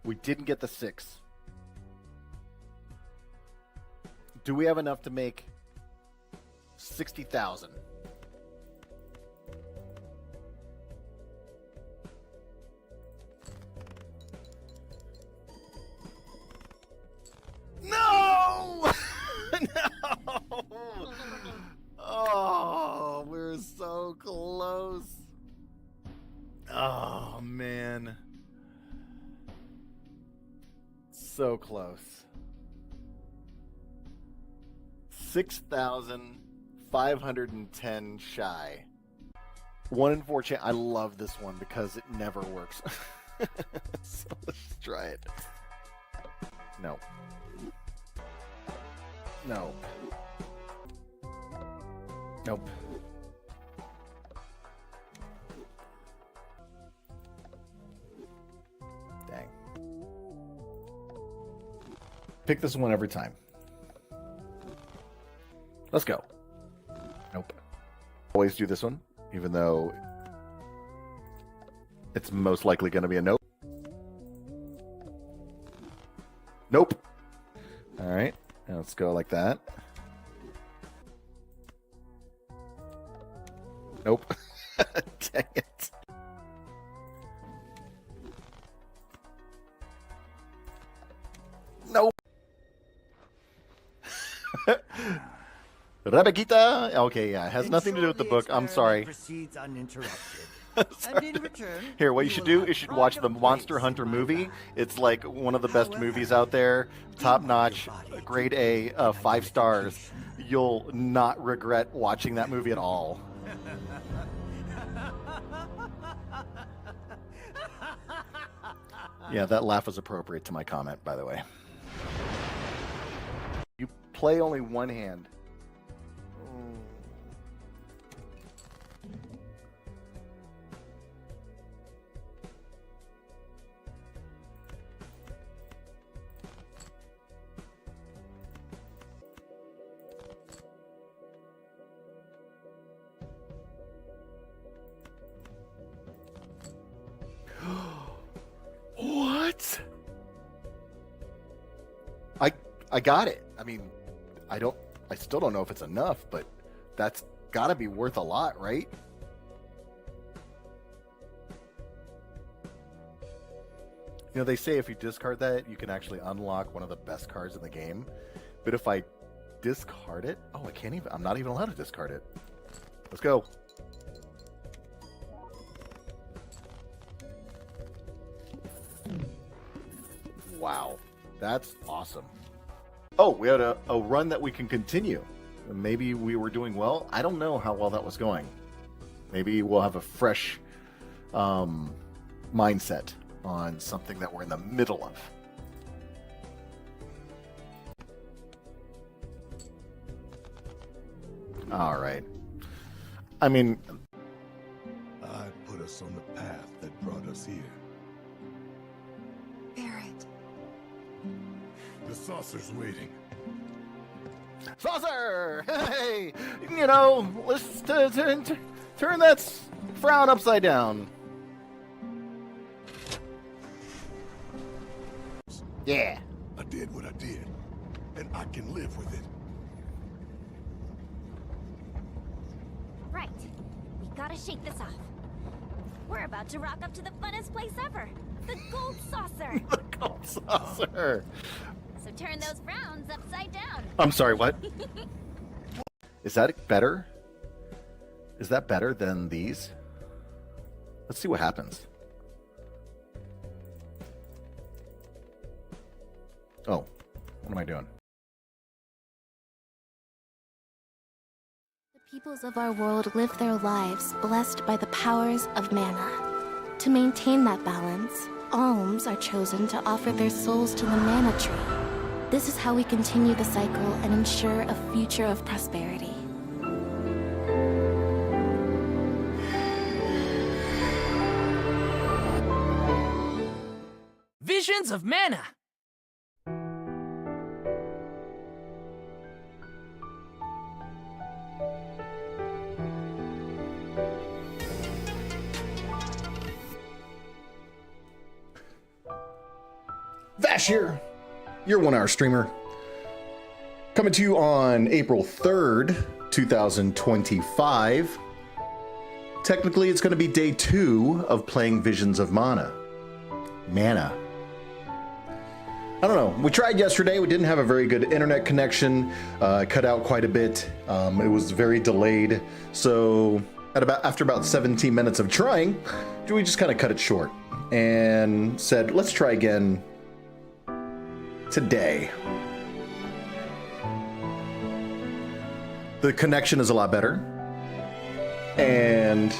We didn't get the 6. Do we have enough to make 60,000? No! No! Oh, we're so close. Oh, man. So close. 6,510 shy. 1 in 4 chance. I love this one because it never works. So let's try it. No. No. Nope. Dang. Pick this one every time. Let's go. Nope. Always do this one, even though it's most likely going to be a nope. Nope. All right. Now let's go like that. Nope. Dang it. Nope. Rebecca. Okay, yeah, it has nothing to do with the book. I'm sorry. Proceeds uninterrupted. And in return, Here, what you should do is you should watch the Monster Hunter movie. It's like one of the best movies out there. Top notch, grade A, 5 stars. You'll not regret watching that movie at all. Yeah, that laugh was appropriate to my comment, by the way. You play only one hand. What? I got it. I mean, I still don't know if it's enough, but that's got to be worth a lot, right? You know, they say if you discard that, you can actually unlock one of the best cards in the game. But if I discard it, oh, I'm not even allowed to discard it. Let's go. Wow, that's awesome. Oh, we had a run that we can continue. Maybe we were doing well. I don't know how well that was going. Maybe we'll have a fresh mindset on something that we're in the middle of. All right. I mean, I put us on the path that brought us here. Barrett. The saucer's waiting. Saucer! Hey! You know, let's turn that frown upside down. Yeah. I did what I did, and I can live with it. Right. We gotta shake this off. We're about to rock up to the funnest place ever. The Gold Saucer. The Gold Saucer. So turn those frowns upside down. I'm sorry, what? Is that better? Is that better than these? Let's see what happens. Oh, what am I doing? The peoples of our world live their lives blessed by the powers of mana. To maintain that balance, alms are chosen to offer their souls to the mana tree. This is how we continue the cycle and ensure a future of prosperity. Visions of Mana. Vashh here, your 1 hour streamer. Coming to you on April 3rd, 2025. Technically, it's going to be day 2 of playing Visions of Mana. I don't know. We tried yesterday. We didn't have a very good internet connection. Cut out quite a bit. It was very delayed. So after about 17 minutes of trying, we just kind of cut it short and said, let's try again today. The connection is a lot better, and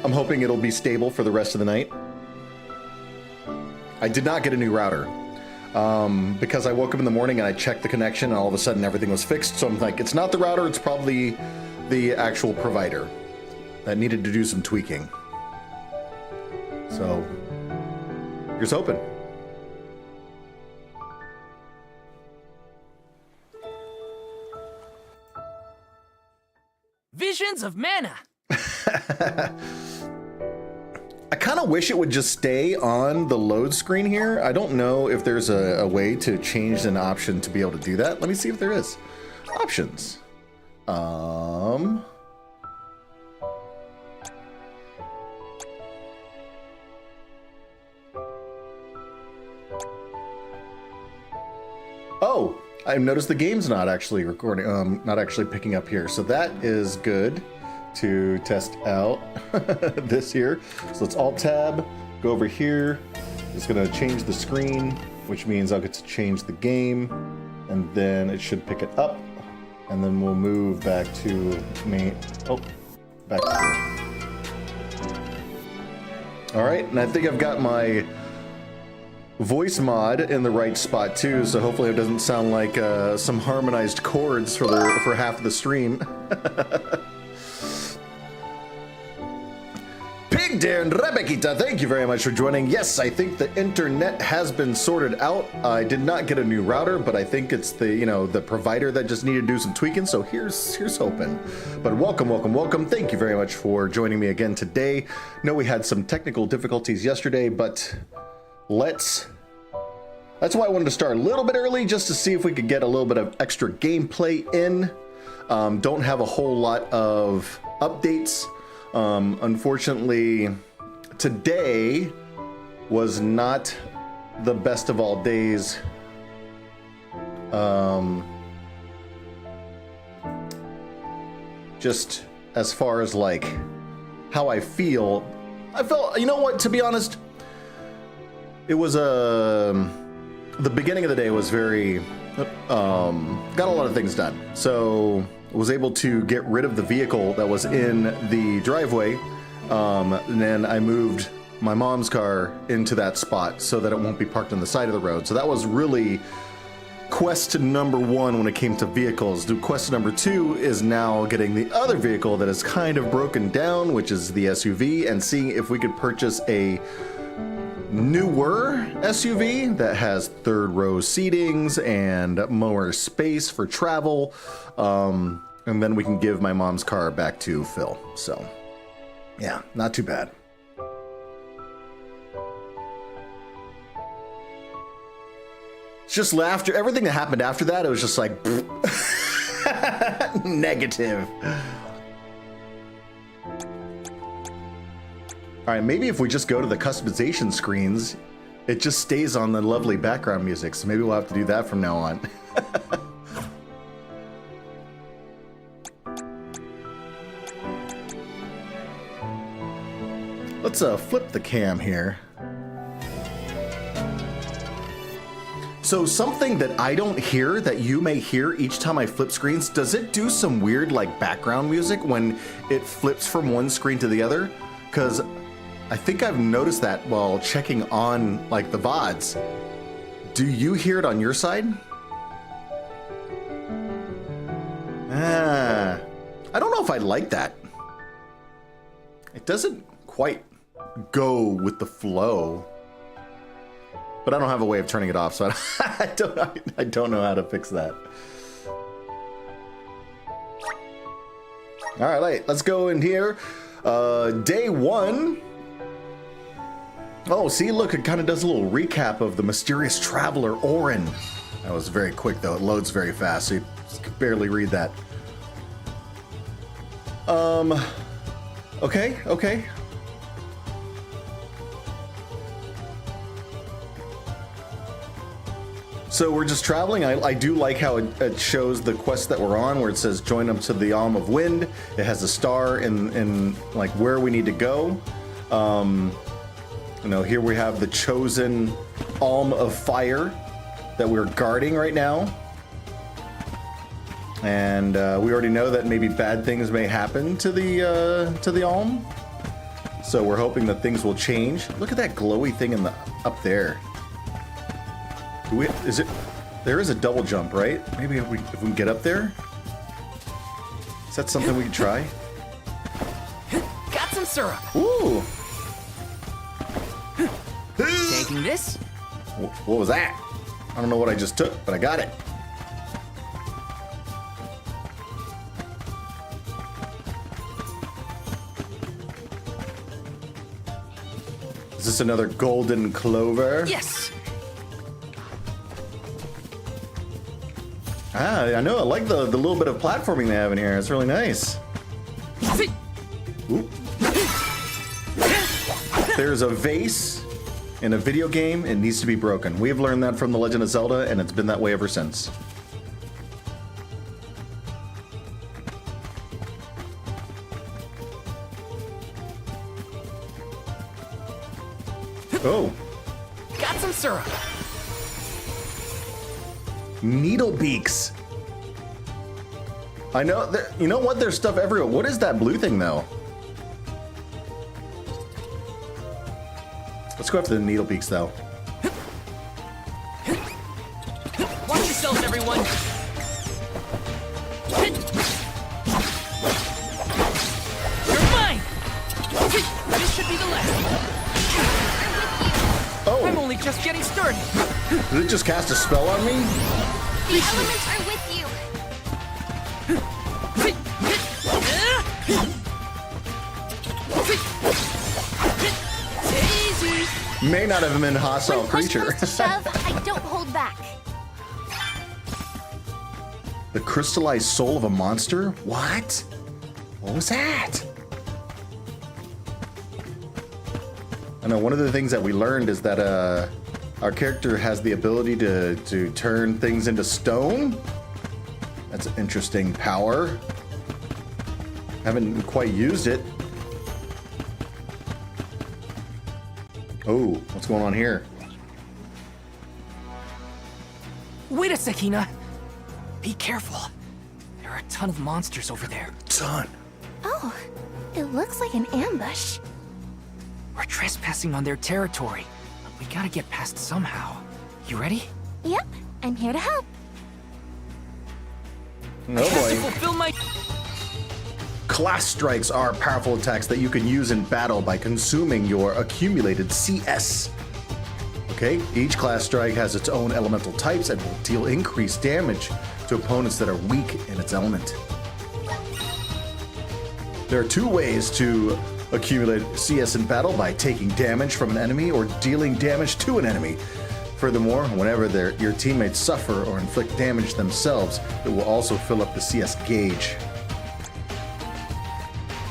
I'm hoping it'll be stable for the rest of the night. I did not get a new router because I woke up in the morning and I checked the connection and all of a sudden everything was fixed. So I'm like, it's not the router, it's probably the actual provider that needed to do some tweaking. So here's hoping. Visions of Mana. I kind of wish it would just stay on the load screen here. I don't know if there's a way to change an option to be able to do that. Let me see if there is. Options. Oh, I've noticed the game's not actually recording, not actually picking up here. So that is good to test out this here. So let's alt tab, go over here. It's gonna change the screen, which means I'll get to change the game, and then it should pick it up. And then we'll move back to main, back to here. All right, and I think I've got my voice mod in the right spot too, so hopefully it doesn't sound like some harmonized chords for half of the stream. Pig Dan Rebequita, thank you very much for joining. Yes, I think the internet has been sorted out. I did not get a new router, but I think it's the provider that just needed to do some tweaking. So here's hoping. But welcome. Thank you very much for joining me again today. Know we had some technical difficulties yesterday, but that's why I wanted to start a little bit early, just to see if we could get a little bit of extra gameplay in. Don't have a whole lot of updates. Unfortunately, today was not the best of all days. Just as far as like how I felt, you know what, to be honest, it was the beginning of the day was very got a lot of things done. So was able to get rid of the vehicle that was in the driveway, and then I moved my mom's car into that spot so that it won't be parked on the side of the road. So that was really quest number 1 when it came to vehicles. Quest number 2 is now getting the other vehicle that is kind of broken down, which is the SUV, and seeing if we could purchase a newer SUV that has 3rd row seatings and more space for travel, and then we can give my mom's car back to Phil. So yeah, not too bad. It's just laughter. Everything that happened after that, it was just like negative. All right, maybe if we just go to the customization screens, it just stays on the lovely background music. So maybe we'll have to do that from now on. Let's flip the cam here. So something that I don't hear that you may hear each time I flip screens, does it do some weird like background music when it flips from one screen to the other? Because I think I've noticed that while checking on like the VODs. Do you hear it on your side? I don't know if I like that. It doesn't quite go with the flow, but I don't have a way of turning it off, so I don't know how to fix that. All right, let's go in here. Day 1 Oh, see, look, it kind of does a little recap of the mysterious traveler, Orin. That was very quick, though. It loads very fast, so you could barely read that. Okay. So we're just traveling. I do like how it shows the quest that we're on, where it says join up to the Alm of Wind. It has a star in like where we need to go. You know, here we have the chosen Alm of Fire that we're guarding right now. And we already know that maybe bad things may happen to the Alm. So we're hoping that things will change. Look at that glowy thing up there. There is a double jump, right? Maybe if we can get up there? Is that something we can try? Got some syrup. Ooh! Taking this? What was that? I don't know what I just took, but I got it. Is this another golden clover? Yes. Ah, I know. I like the little bit of platforming they have in here. It's really nice. Ooh. There's a vase in a video game. It needs to be broken. We've learned that from The Legend of Zelda, and it's been that way ever since. Oh. Got some syrup. Needle beaks. I know. You know what? There's stuff everywhere. What is that blue thing, though? Let's go after the needle beaks, though. Watch yourselves, everyone. You're mine. This should be the last. Oh. I'm only just getting started. Did it just cast a spell on me? The elements are with you. May not have been a hostile When push creature. comes to shove, I don't hold back. The crystallized soul of a monster? What? What was that? I know one of the things that we learned is that our character has the ability to turn things into stone. That's an interesting power. Haven't quite used it. Oh, what's going on here? Wait a sec, Hina. Be careful. There are a ton of monsters over there. Ton. Oh, it looks like an ambush. We're trespassing on their territory. We gotta get past somehow. You ready? Yep, I'm here to help. Oh To boy. fulfill my... Class strikes are powerful attacks that you can use in battle by consuming your accumulated CS. Okay, each class strike has its own elemental types and will deal increased damage to opponents that are weak in its element. There are two ways to accumulate CS in battle: by taking damage from an enemy or dealing damage to an enemy. Furthermore, whenever your teammates suffer or inflict damage themselves, it will also fill up the CS gauge.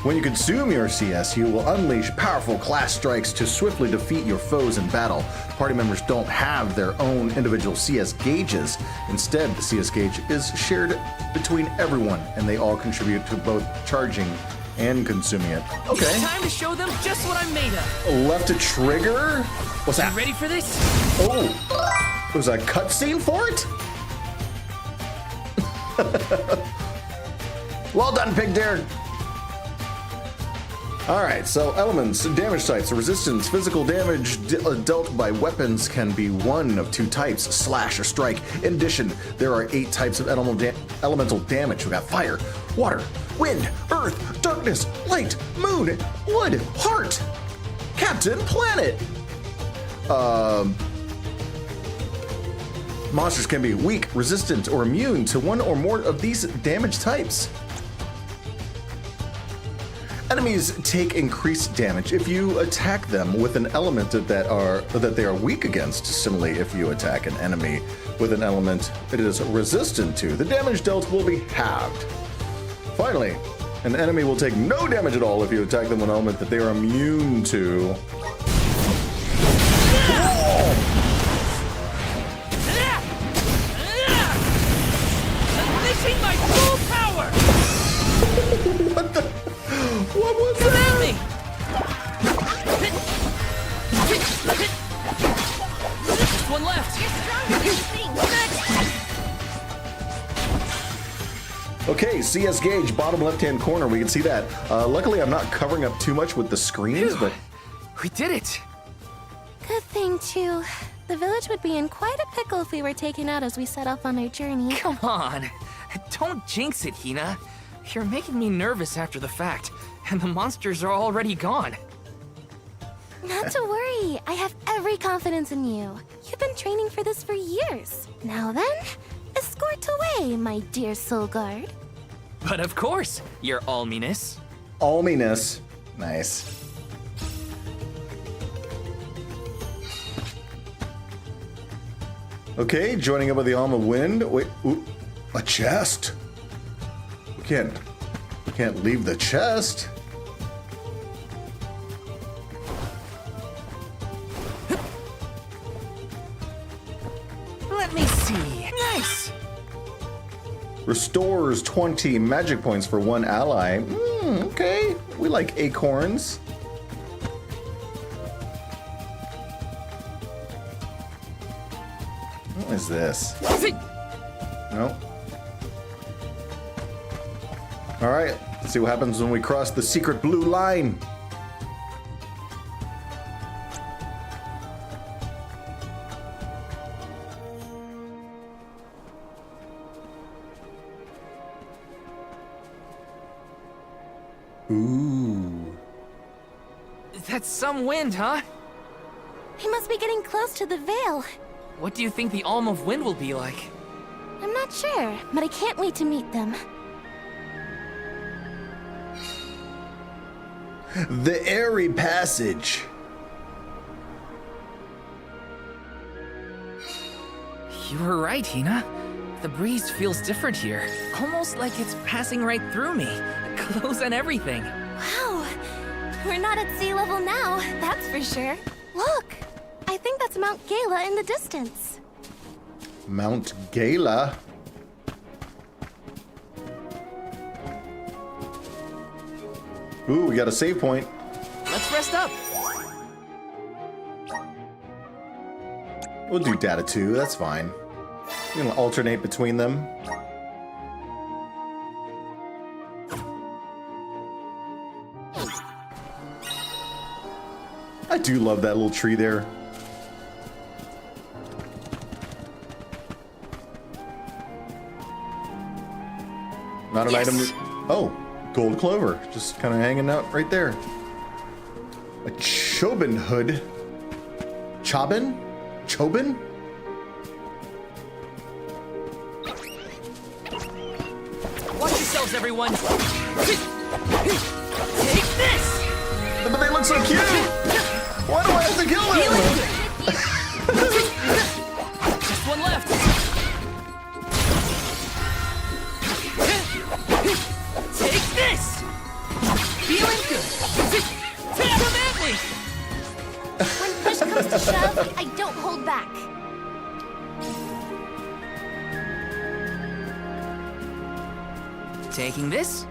When you consume your CS, you will unleash powerful class strikes to swiftly defeat your foes in battle. Party members don't have their own individual CS gauges. Instead, the CS gauge is shared between everyone, and they all contribute to both charging and consuming it. Okay. It's time to show them just what I'm made of. Left to trigger? What's that? You ready for this? Oh, there's a cutscene for it? Well done, Pig Dare. All right, so elements, damage types, resistance, physical damage dealt by weapons can be one of two types, slash or strike. In addition, there are 8 types of elemental damage. We got fire, water, wind, earth, darkness, light, moon, wood, heart, Captain Planet. Monsters can be weak, resistant, or immune to one or more of these damage types. Enemies take increased damage if you attack them with an element that they are weak against. Similarly, if you attack an enemy with an element it is resistant to, the damage dealt will be halved. Finally, an enemy will take no damage at all if you attack them with an element that they are immune to. Unleashing my full power! What was Come that? at me! Just one left. You're stronger than you think. Okay, CS gauge, bottom left-hand corner. We can see that. Luckily, I'm not covering up too much with the screens, but We did it! Good thing, too. The village would be in quite a pickle if we were taken out as we set off on our journey. Come on! Don't jinx it, Hina. You're making me nervous after the fact, and the monsters are already gone. Not to worry. I have every confidence in you. You've been training for this for years. Now then, escort away, my dear soul guard. But of course, your alminess. alminess. Nice. Okay, joining up with the Arm of Wind. Wait, ooh, a chest. We can't leave the chest. Let me see. Nice! Restores 20 magic points for one ally. Okay, we like acorns. What is this? No. All right, let's see what happens when we cross the secret blue line. Ooh. That's some wind, huh? We must be getting close to the veil. What do you think the Alm of Wind will be like? I'm not sure, but I can't wait to meet them. The airy passage. You were right, Hina. The breeze feels different here. Almost like it's passing right through me. Clothes and everything. Wow, we're not at sea level now, that's for sure. Look, I think that's Mount Gala in the distance. Mount Gala. Ooh, we got a save point. Let's rest up. We'll do data 2, that's fine. We're gonna alternate between them. I do love that little tree there. Not an Yes. item. Oh, gold clover. Just kind of hanging out right there. A Chobin hood. Chobin? Chobin? Watch yourselves, everyone. Take this! But they look so cute! Why do I have to kill them? Just one left. Take this! Feeling good. Come at me! When push comes to shove, I don't hold back. Taking this?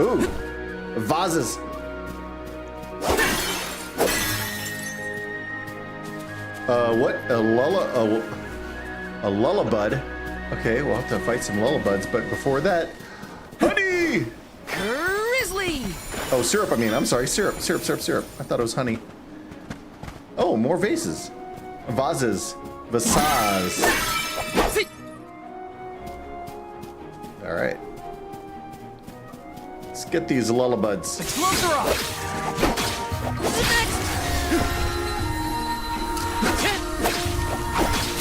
Ooh, vases. What? A lullabud. Okay, we'll have to fight some lullabuds, but before that, honey! Grizzly! Oh, syrup, I mean, I'm sorry, syrup. I thought it was honey. Oh, more vases. Vases. Vasas. All right. Let's get these lullabuds. Close her off! Next!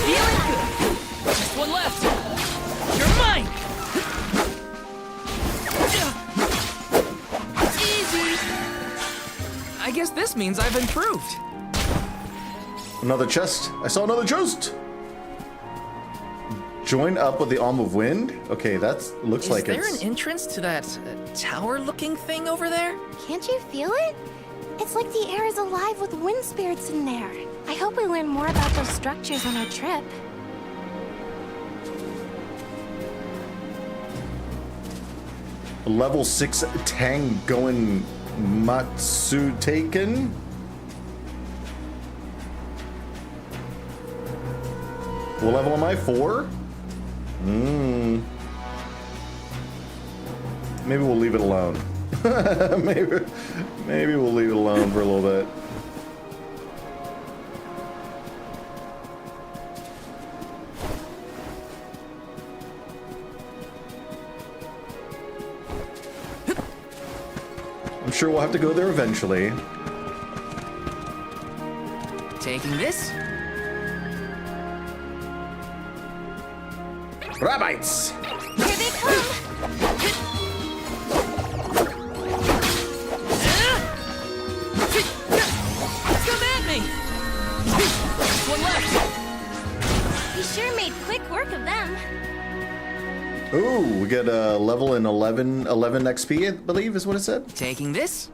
Feeling good! Just one left! You're mine! I guess this means I've improved. Another chest. I saw another chest. Join up with the Arm of Wind. Okay, that looks like it's... Is there an entrance to that tower-looking thing over there? Can't you feel it? It's like the air is alive with wind spirits in there. I hope we learn more about those structures on our trip. Level 6 Tangoen Matsutaken. What level am I? 4? Maybe we'll leave it alone. maybe we'll leave it alone for a little bit. I'm sure we'll have to go there eventually. Taking this? Rabbits! Here they come! Come at me! One left! We sure made quick work of them. Ooh, we get a level in 11 XP, I believe is what it said. Taking this?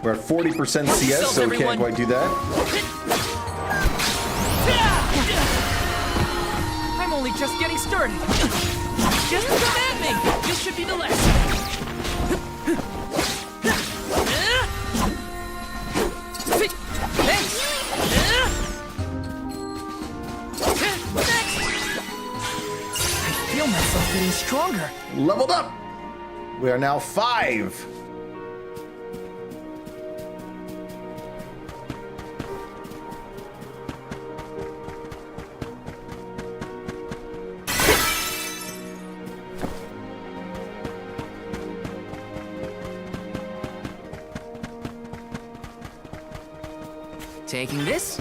We're at 40% CS, so we can't quite do that. I'm only just getting started. Just come at me! This should be the last. I feel myself getting stronger. Leveled up! We are now 5. Taking this?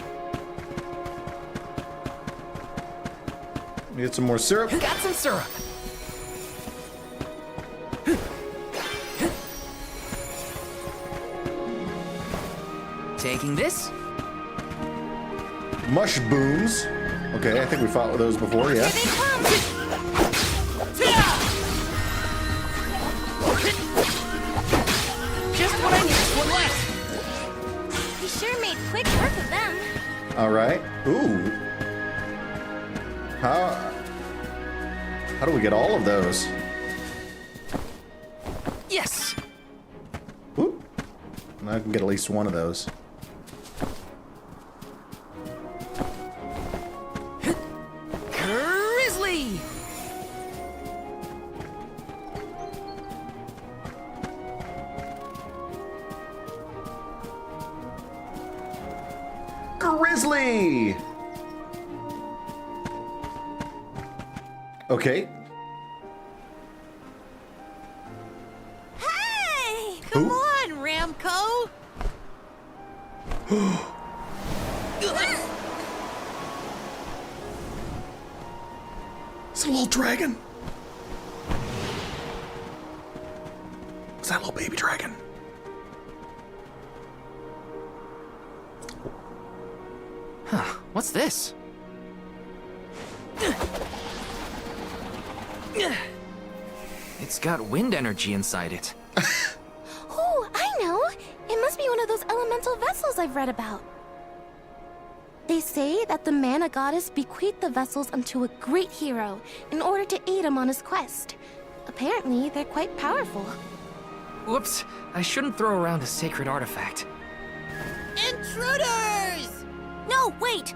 Get some more syrup. Got some syrup. Taking this? Mushrooms. Okay, I think we fought with those before, yeah. Here they come. Just what I need. One left. We sure made quick work of them. All right. Ooh. How do we get all of those? Yes. Ooh. I can get at least one of those. Grizzly. Grizzly! Okay. Hey! Come Who? on, Ramco! It's a little dragon. Is that a little baby dragon? Huh. What's this? It's got wind energy inside it. Oh, I know! It must be one of those elemental vessels I've read about. They say that the mana goddess bequeathed the vessels unto a great hero in order to aid him on his quest. Apparently, they're quite powerful. Whoops. I shouldn't throw around a sacred artifact. Intruders! No, wait.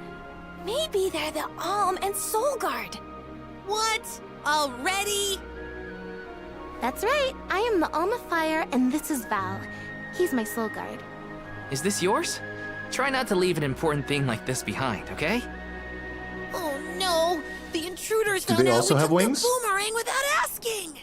Maybe they're the Alm and Soul Guard. What? Already? That's right, I am the Alma Fire, and this is Val. He's my soul guard. Is this yours? Try not to leave an important thing like this behind, okay? Oh no! The intruders Do found they out also we have took wings? the boomerang without asking!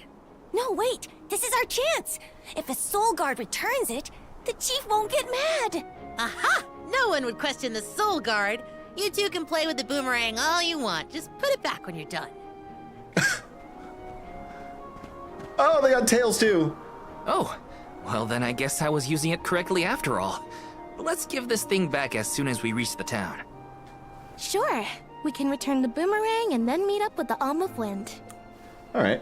No, wait. This is our chance. If a Soul Guard returns it, the chief won't get mad. Aha! No one would question the Soul Guard. You two can play with the boomerang all you want. Just put it back when you're done. Oh, they got tails too. Oh, well then I guess I was using it correctly after all. Let's give this thing back as soon as we reach the town. Sure. We can return the boomerang and then meet up with the Arm of Wind. All right.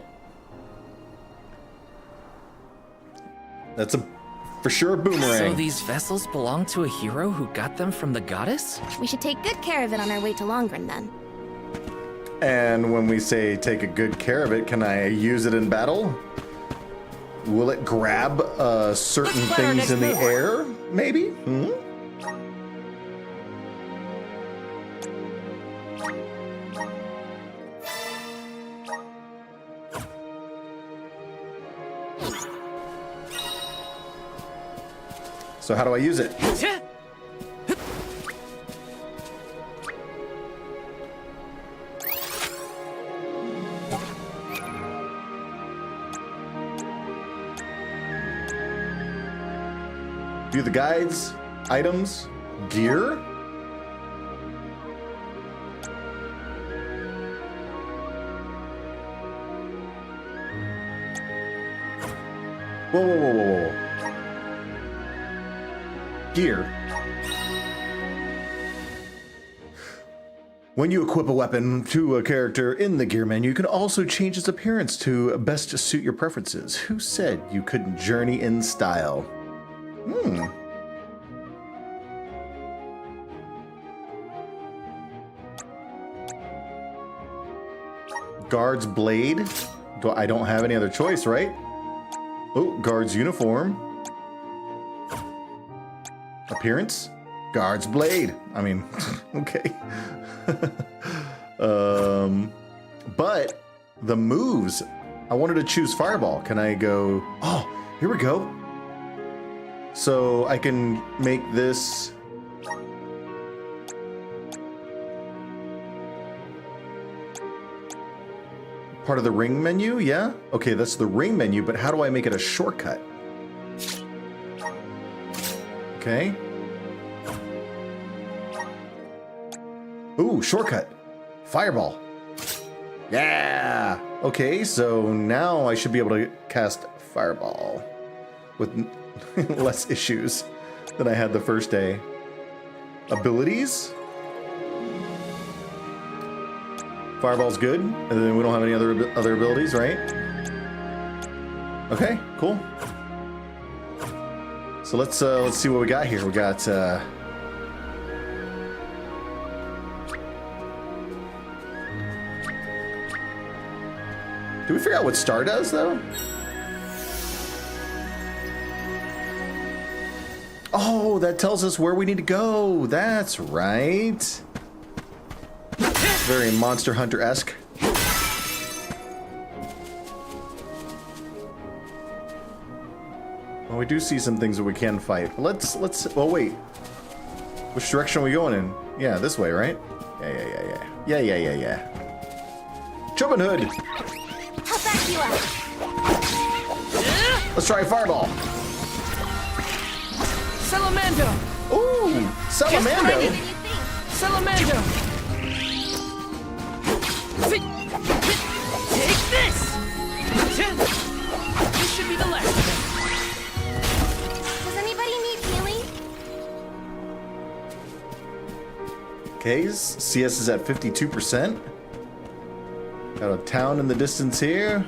That's for sure a boomerang. So these vessels belong to a hero who got them from the goddess? We should take good care of it on our way to Longren then. And when we say take a good care of it, can I use it in battle? Will it grab certain things in the air? Maybe? Hmm? So how do I use it? View the guides, items, gear. Whoa, whoa, whoa, whoa, whoa. Gear. When you equip a weapon to a character in the gear menu, you can also change its appearance to best suit your preferences. Who said you couldn't journey in style? Guard's blade. I don't have any other choice, right? Oh, guard's uniform. Appearance. Guard's blade. I mean, okay. But the moves. I wanted to choose fireball. Can I go? Oh, here we go. So I can make this. Part of the ring menu, yeah? Okay, that's the ring menu, but how do I make it a shortcut? Okay. Ooh, shortcut. Fireball. Yeah! Okay, so now I should be able to cast Fireball with less issues than I had the first day. Abilities? Fireball's good, and then we don't have any other abilities, right? Okay, cool. So let's see what we got here. We got do we figure out what Star does though? Oh, that tells us where we need to go. That's right. Very Monster Hunter-esque. Well, we do see some things that we can fight. Let's. Oh wait. Which direction are we going in? Yeah, this way, right? Yeah. Jumping Hood. I'll back you up. Let's try Fireball. Salamando! Ooh, Salamando. Salamando! Take this! This should be the last of it. Does anybody need healing? Okay, CS is at 52%. Got a town in the distance here.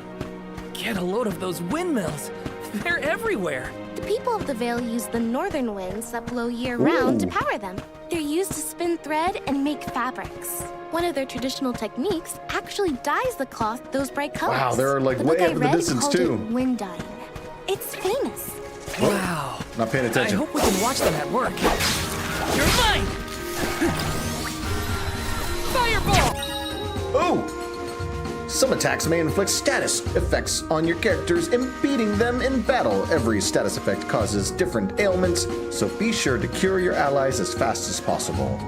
Get a load of those windmills. They're everywhere. The people of the Vale use the northern winds that blow year-round to Ooh. power them. They're used to spin thread and make fabrics. One of their traditional techniques actually dyes the cloth those bright colors. Wow, they're like The way book I up in the read distance called too. it wind dyeing. It's famous. Wow. Not paying I attention. hope we can watch them at work. You're mine! Fireball! Oh! Some attacks may inflict status effects on your characters, impeding them in battle. Every status effect causes different ailments, so be sure to cure your allies as fast as possible.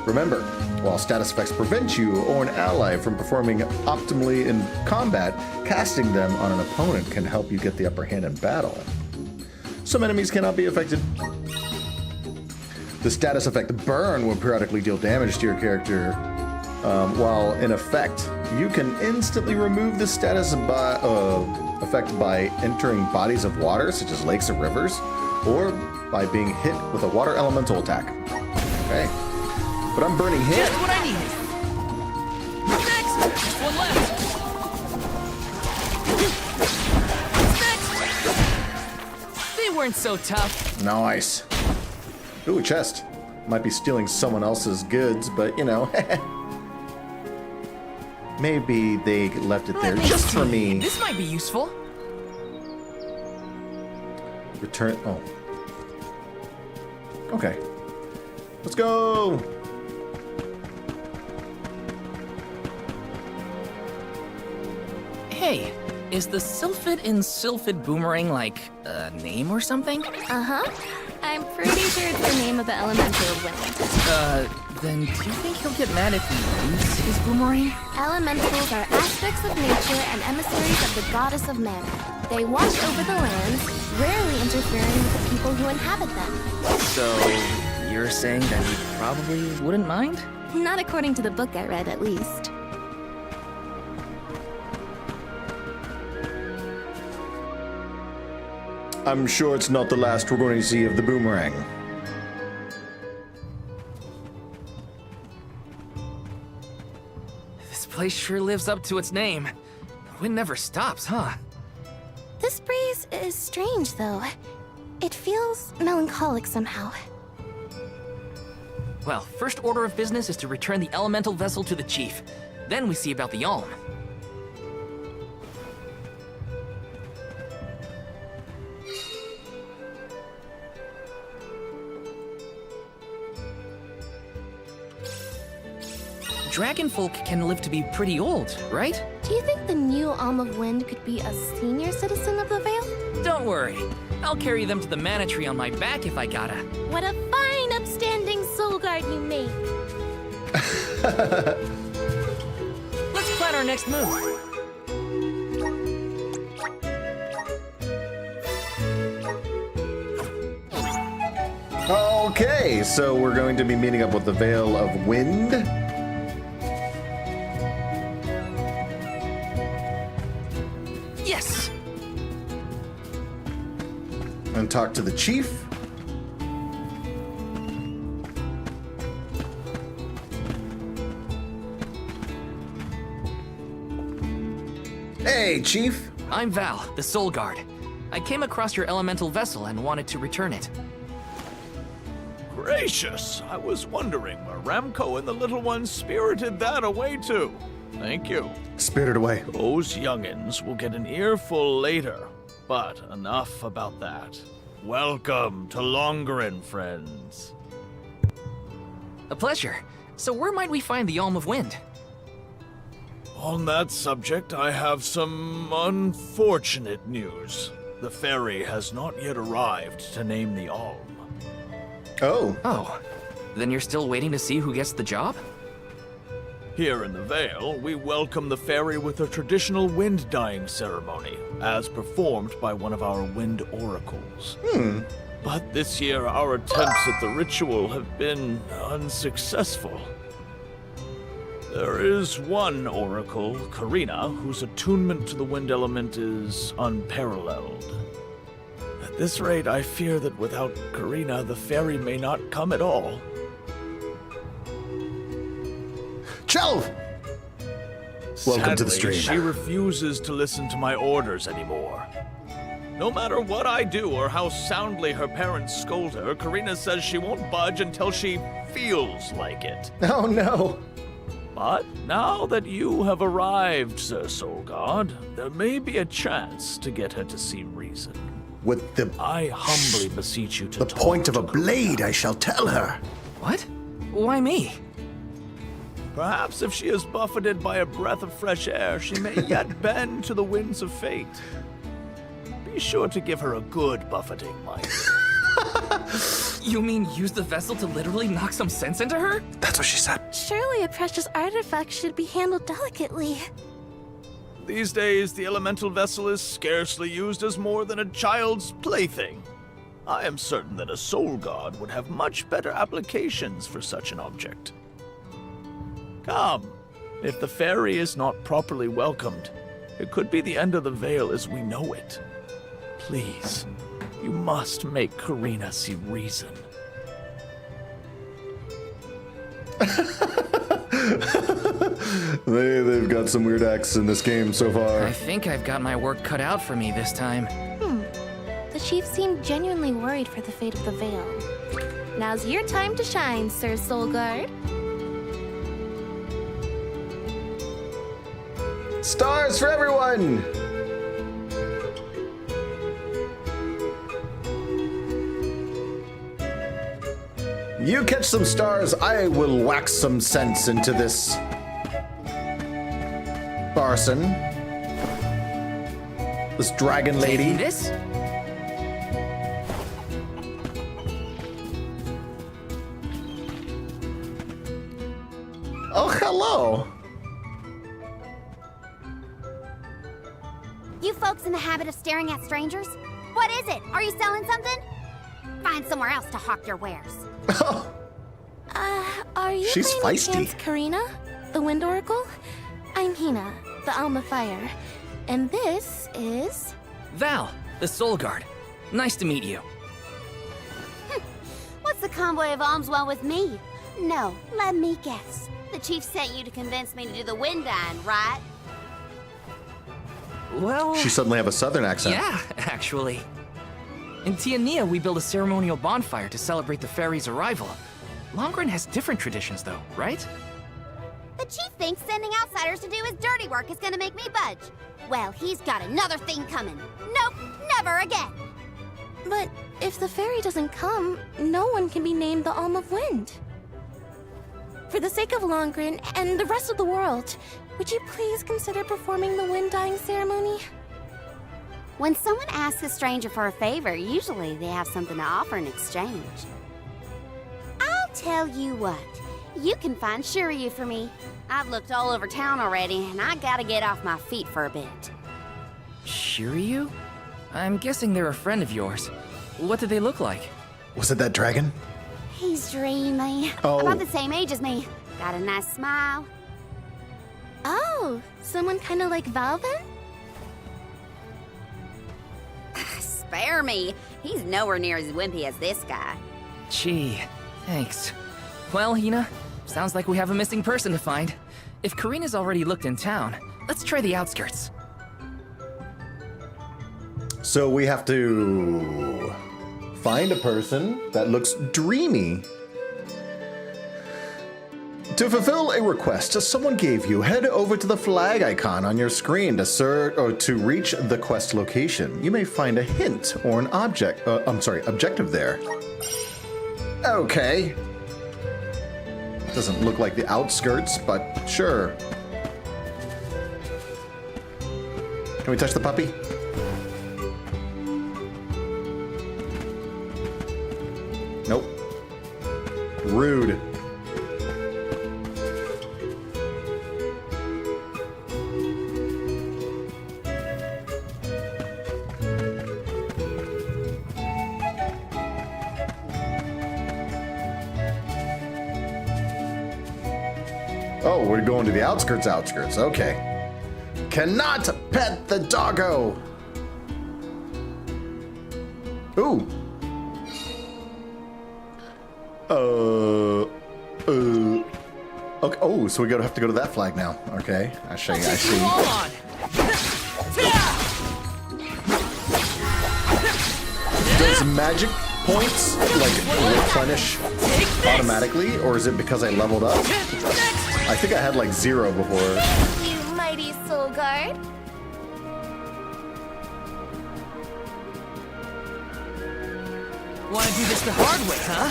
Remember, while status effects prevent you or an ally from performing optimally in combat, casting them on an opponent can help you get the upper hand in battle. Some enemies cannot be affected The status effect Burn will periodically deal damage to your character. While in effect, you can instantly remove the status effect by entering bodies of water, such as lakes or rivers, or by being hit with a water elemental attack. Okay. But I'm burning hit. Just what I needed. Next! Just one left. Next! They weren't so tough. Nice. Ooh, a chest. Might be stealing someone else's goods, but you know. Maybe they left it there just for me. This might be useful. Return. Oh. Okay. Let's go. Hey, is the Sylphid in Sylphid Boomerang like a name or something? Uh-huh. I'm pretty sure it's the name of the elemental of wind. Then do you think he'll get mad if he loses his boomerang? Elementals are aspects of nature and emissaries of the goddess of mana. They watch over the lands, rarely interfering with the people who inhabit them. So, you're saying that he probably wouldn't mind? Not according to the book I read, at least. I'm sure it's not the last we're going to see of the boomerang. This place sure lives up to its name. The wind never stops, huh? This breeze is strange, though. It feels melancholic somehow. Well, first order of business is to return the elemental vessel to the chief. Then we see about the Alm. Dragon folk can live to be pretty old, right? Do you think the new Alm of Wind could be a senior citizen of the Vale? Don't worry. I'll carry them to the mana tree on my back if I gotta. What a fine, upstanding soul guard you make! Let's plan our next move. Okay, so we're going to be meeting up with the Veil of Wind. Yes! And talk to the chief. Hey, chief. I'm Val, the Soul Guard. I came across your elemental vessel and wanted to return it. Gracious! I was wondering where Ramco and the little ones spirited that away to. Thank you. Spirited away. Those youngins will get an earful later, but enough about that. Welcome to Longerin, friends. A pleasure. So where might we find the Alm of Wind? On that subject, I have some unfortunate news. The ferry has not yet arrived to name the Alm. Oh. Oh, then you're still waiting to see who gets the job? Here in the Vale, we welcome the fairy with a traditional wind-dyeing ceremony, as performed by one of our wind oracles. But this year, our attempts at the ritual have been unsuccessful. There is one oracle, Karina, whose attunement to the wind element is unparalleled. At this rate, I fear that without Karina, the fairy may not come at all. Chelv! Welcome to the Sadly, stream. she refuses to listen to my orders anymore. No matter what I do or how soundly her parents scold her, Karina says she won't budge until she feels like it. Oh no. But now that you have arrived, Sir Soul God, there may be a chance to get her to see reason. With the I humbly beseech you to the talk point of to a blade, I shall tell her. What? Why me? Perhaps if she is buffeted by a breath of fresh air, she may yet bend to the winds of fate. Be sure to give her a good buffeting, Mike. You mean use the vessel to literally knock some sense into her? That's what she said. Surely a precious artifact should be handled delicately. These days, the elemental vessel is scarcely used as more than a child's plaything. I am certain that a soul guard would have much better applications for such an object. Come, if the fairy is not properly welcomed, it could be the end of the Vale as we know it. Please, you must make Karina see reason. They've got some weird acts in this game so far. I think I've got my work cut out for me this time. The chief seemed genuinely worried for the fate of the Vale. Now's your time to shine, Sir Soul Guard. Stars for everyone! You catch some stars, I will wax some sense into this Barson. This dragon lady. Taking this? Oh, hello. You folks in the habit of staring at strangers? What is it? Are you selling something? Find somewhere else to hawk your wares. Are you She's by any feisty. chance Karina, the Wind Oracle? I'm Hina, the Alma Fire. And this is... Val, the Soul Guard. Nice to meet you. What's the convoy of alms want with me? No, let me guess. The chief sent you to convince me to do the wind dine, right? Well, She suddenly have a southern accent. yeah, actually. In Tiania, we build a ceremonial bonfire to celebrate the fairy's arrival. Longren has different traditions, though, right? The chief thinks sending outsiders to do his dirty work is gonna make me budge. Well, he's got another thing coming. Nope, never again. But if the fairy doesn't come, no one can be named the Alm of Wind. For the sake of Longren and the rest of the world, would you please consider performing the wind dyeing ceremony? When someone asks a stranger for a favor, usually they have something to offer in exchange. I'll tell you what, you can find Shiryu for me. I've looked all over town already, and I gotta get off my feet for a bit. Shiryu? I'm guessing they're a friend of yours. What did they look like? Was it that dragon? He's dreamy. Oh. About the same age as me. Got a nice smile. Oh, someone kind of like Val then? Spare me. He's nowhere near as wimpy as this guy. Gee, thanks. Well, Hina, sounds like we have a missing person to find. If Karina's already looked in town, let's try the outskirts. So we have to find a person that looks dreamy. To fulfill a request someone gave you, head over to the flag icon on your screen to reach the quest location. You may find a hint or an objective there. Okay. Doesn't look like the outskirts, but sure. Can we touch the puppy? Nope. Rude. Oh, we're going to the outskirts. Okay. Cannot pet the doggo. Ooh. Okay. Oh, so we have to go to that flag now. Okay. I see. Does magic points replenish automatically, or is it because I leveled up? I think I had 0 before. You mighty Soul Guard. Wanna do this the hard way, huh?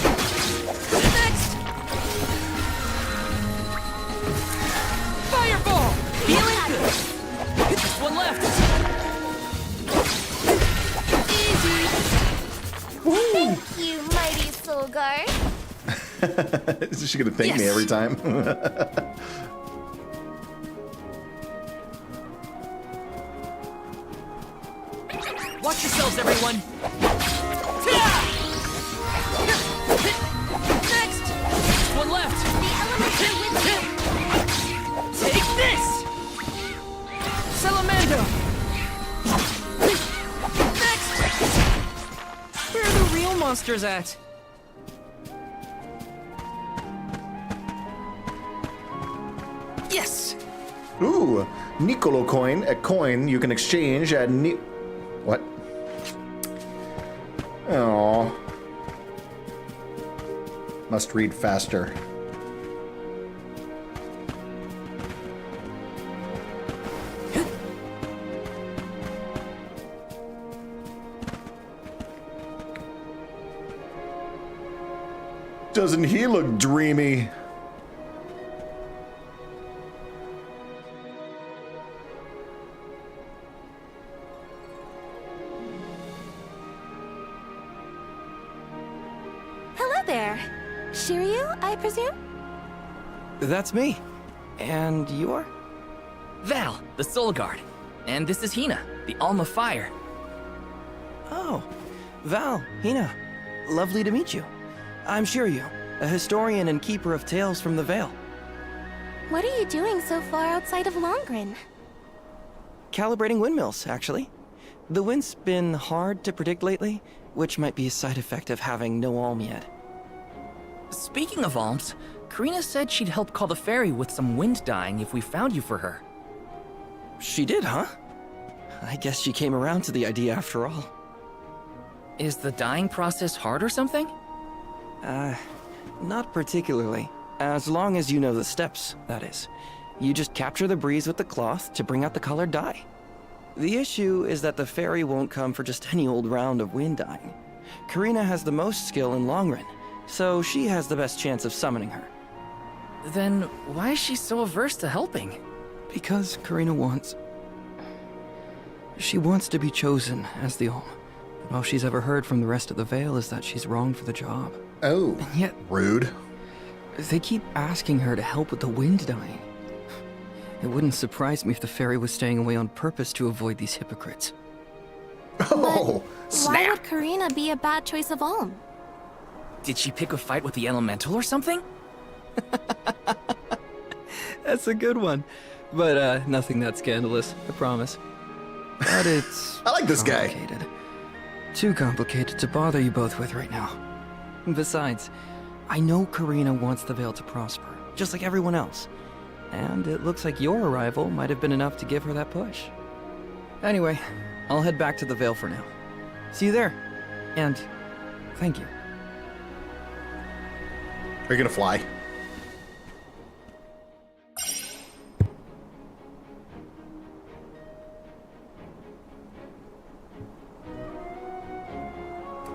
Next! Fireball! Feeling good! Just one left! Easy! Thank you, mighty Soul Guard. Is she gonna thank me Yes. every time? Watch yourselves, everyone! Ta-ya! monsters at? Yes! Ooh, Nicolo coin, a coin you can exchange at What? Oh. Must read faster. Doesn't he look dreamy? Hello there. Shiryu, I presume? That's me. And you're? Val, the Soul Guard. And this is Hina, the Alm of Fire. Oh, Val, Hina. Lovely to meet you. I'm Shiryu, a historian and keeper of tales from the Vale. What are you doing so far outside of Longren? Calibrating windmills, actually. The wind's been hard to predict lately, which might be a side effect of having no alm yet. Speaking of alms, Karina said she'd help call the fairy with some wind dyeing if we found you for her. She did, huh? I guess she came around to the idea after all. Is the dyeing process hard or something? Not particularly. As long as you know the steps, that is. You just capture the breeze with the cloth to bring out the colored dye. The issue is that the fairy won't come for just any old round of wind dyeing. Karina has the most skill in Longren, so she has the best chance of summoning her. Then why is she so averse to helping? Because Karina wants... She wants to be chosen as the Alm. But all she's ever heard from the rest of the Vale is that she's wrong for the job. Oh, And yet, rude. they keep asking her to help with the wind dyeing. It wouldn't surprise me if the fairy was staying away on purpose to avoid these hypocrites. Oh, Why snap. would Karina be a bad choice of Alm? Did she pick a fight with the elemental or something? That's a good one. But nothing that scandalous, I promise. But it's I like this guy. complicated. Too complicated to bother you both with right now. Besides, I know Karina wants the Vale to prosper, just like everyone else. And it looks like your arrival might have been enough to give her that push. Anyway, I'll head back to the Vale for now. See you there. And thank you. Are you gonna fly?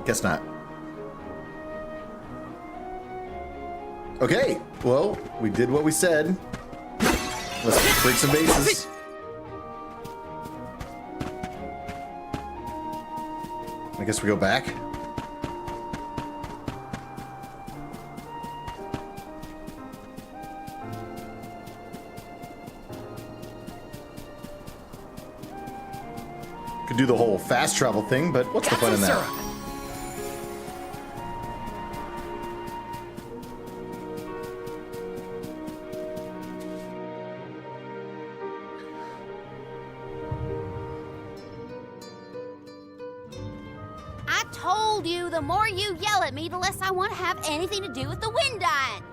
Guess not. Okay, well, we did what we said. Let's break some bases. I guess we go back. Could do the whole fast travel thing, but what's the fun in that? I told you the more you yell at me, the less I want to have anything to do with the wind dyeing.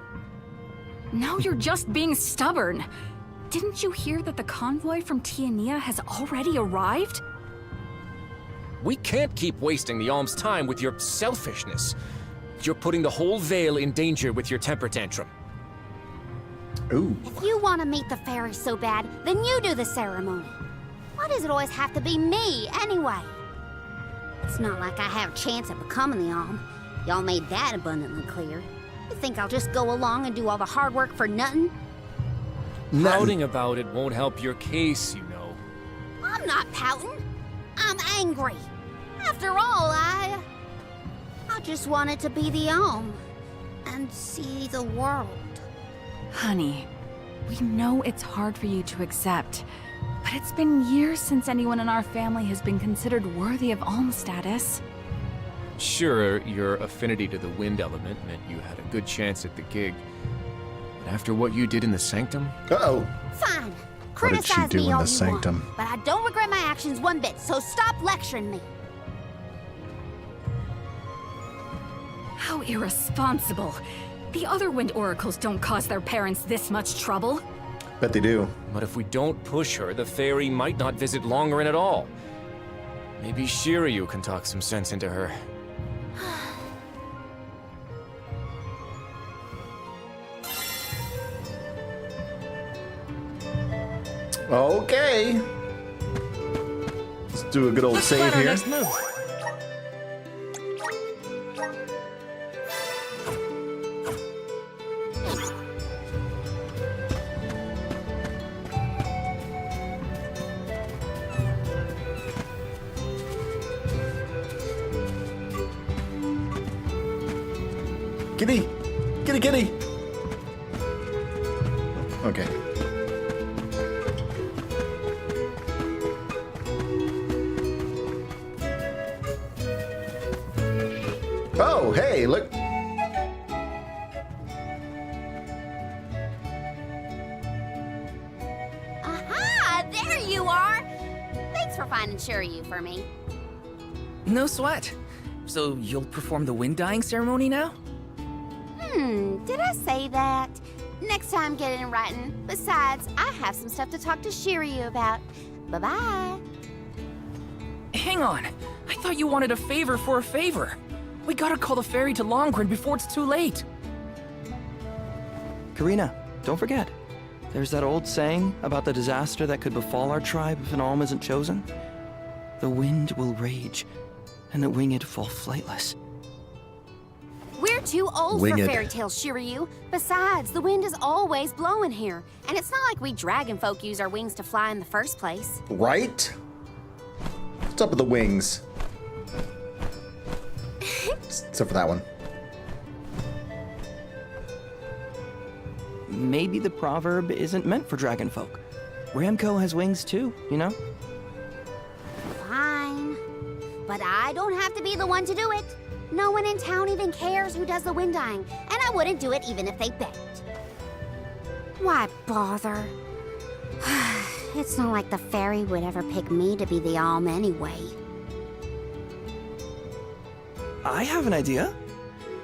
Now you're just being stubborn. Didn't you hear that the convoy from Tiania has already arrived? We can't keep wasting the Alm's time with your selfishness. You're putting the whole Vale in danger with your temper tantrum. Ooh. If you want to meet the fairy so bad, then you do the ceremony. Why does it always have to be me, anyway? It's not like I have a chance of becoming the Alm. Y'all made that abundantly clear. You think I'll just go along and do all the hard work for nothing? Pouting about it won't help your case, you know. I'm not pouting. I'm angry. After all, I just wanted to be the Alm and see the world. Honey, we know it's hard for you to accept, but it's been years since anyone in our family has been considered worthy of Alm status. Sure, your affinity to the wind element meant you had a good chance at the gig. But after what you did in the Sanctum? Uh-oh. Fine. What did she Criticize do me in all the you Sanctum? want, but I don't regret my actions one bit, so stop lecturing me. irresponsible. The other wind oracles don't cause their parents this much trouble. Bet they do. But if we don't push her, the fairy might not visit Longerin at all. Maybe Shiryu can talk some sense into her. Okay. Let's do a good old save Plan our here. next move. Kitty! Kitty, kitty! Okay. Oh, hey, look. Aha! There you are! Thanks for finding Shiryu for me. No sweat. So you'll perform the wind dyeing ceremony now? Did I say that? Next time, get it in writing. Besides, I have some stuff to talk to Shiryu about. Bye-bye. Hang on. I thought you wanted a favor for a favor. We gotta call the fairy to Longerin before it's too late. Karina, don't forget. There's that old saying about the disaster that could befall our tribe if an alm isn't chosen. The wind will rage, and the winged fall flightless. We're too old Winged. for fairy tales, Shiryu. Besides, the wind is always blowing here. And it's not like we dragon folk use our wings to fly in the first place. Right? What's up with the wings? Except for that one. Maybe the proverb isn't meant for dragonfolk. Ramco has wings too, you know? Fine. But I don't have to be the one to do it. No one in town even cares who does the wind dyeing, and I wouldn't do it even if they begged. Why bother? It's not like the fairy would ever pick me to be the alm anyway. I have an idea.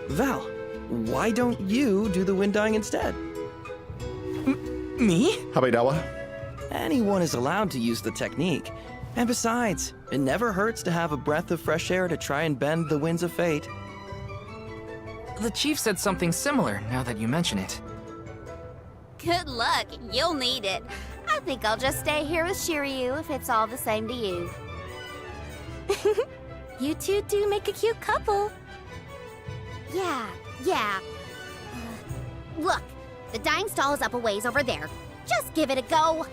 Val, why don't you do the wind dyeing instead? Me? Habidawa? Anyone is allowed to use the technique. And besides, it never hurts to have a breath of fresh air to try and bend the winds of fate. The chief said something similar, now that you mention it. Good luck. You'll need it. I think I'll just stay here with Shiryu if it's all the same to you. You two do make a cute couple. Yeah. Look, the dyeing stall is up a ways over there. Just give it a go.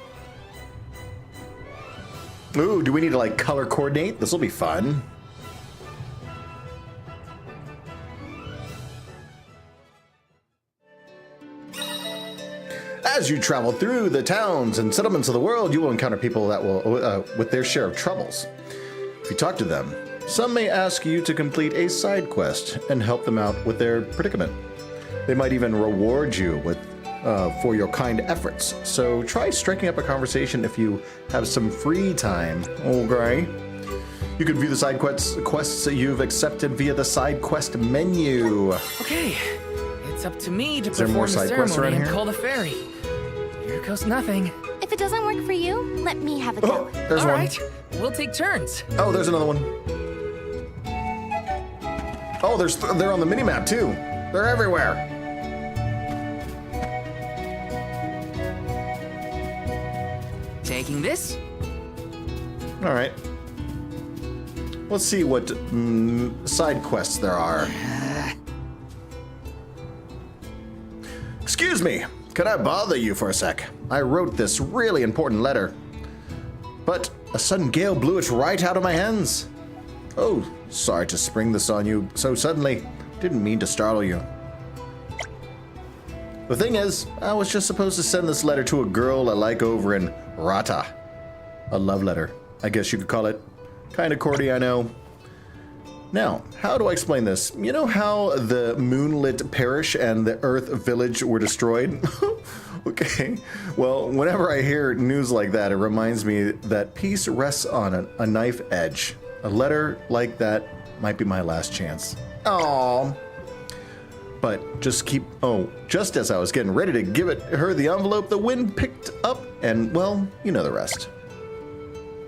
Ooh, do we need to like color coordinate? This will be fun. As you travel through the towns and settlements of the world, you will encounter people that will with their share of troubles. If you talk to them, some may ask you to complete a side quest and help them out with their predicament. They might even reward you with for your kind efforts. So try striking up a conversation if you have some free time. Okay. You can view the side quests that you've accepted via the side quest menu. Okay, it's up to me to there more perform the side quests ceremony around and here? call the fairy. Here goes nothing. If it doesn't work for you, let me have a go. Oh, there's All one. right, we'll take turns. Oh, there's another one. Oh, they're on the minimap too. They're everywhere. Taking this. All right. Let's see what side quests there are. Excuse me, could I bother you for a sec? I wrote this really important letter, but a sudden gale blew it right out of my hands. Oh, sorry to spring this on you so suddenly. Didn't mean to startle you. The thing is, I was just supposed to send this letter to a girl I like over in Rata. A love letter, I guess you could call it. Kinda cordy, I know. Now, how do I explain this? You know how the Moonlit Parish and the Earth Village were destroyed? Okay, well, whenever I hear news like that, it reminds me that peace rests on a knife edge. A letter like that might be my last chance. Aww. But just as I was getting ready to give her the envelope, the wind picked up and, well, you know the rest.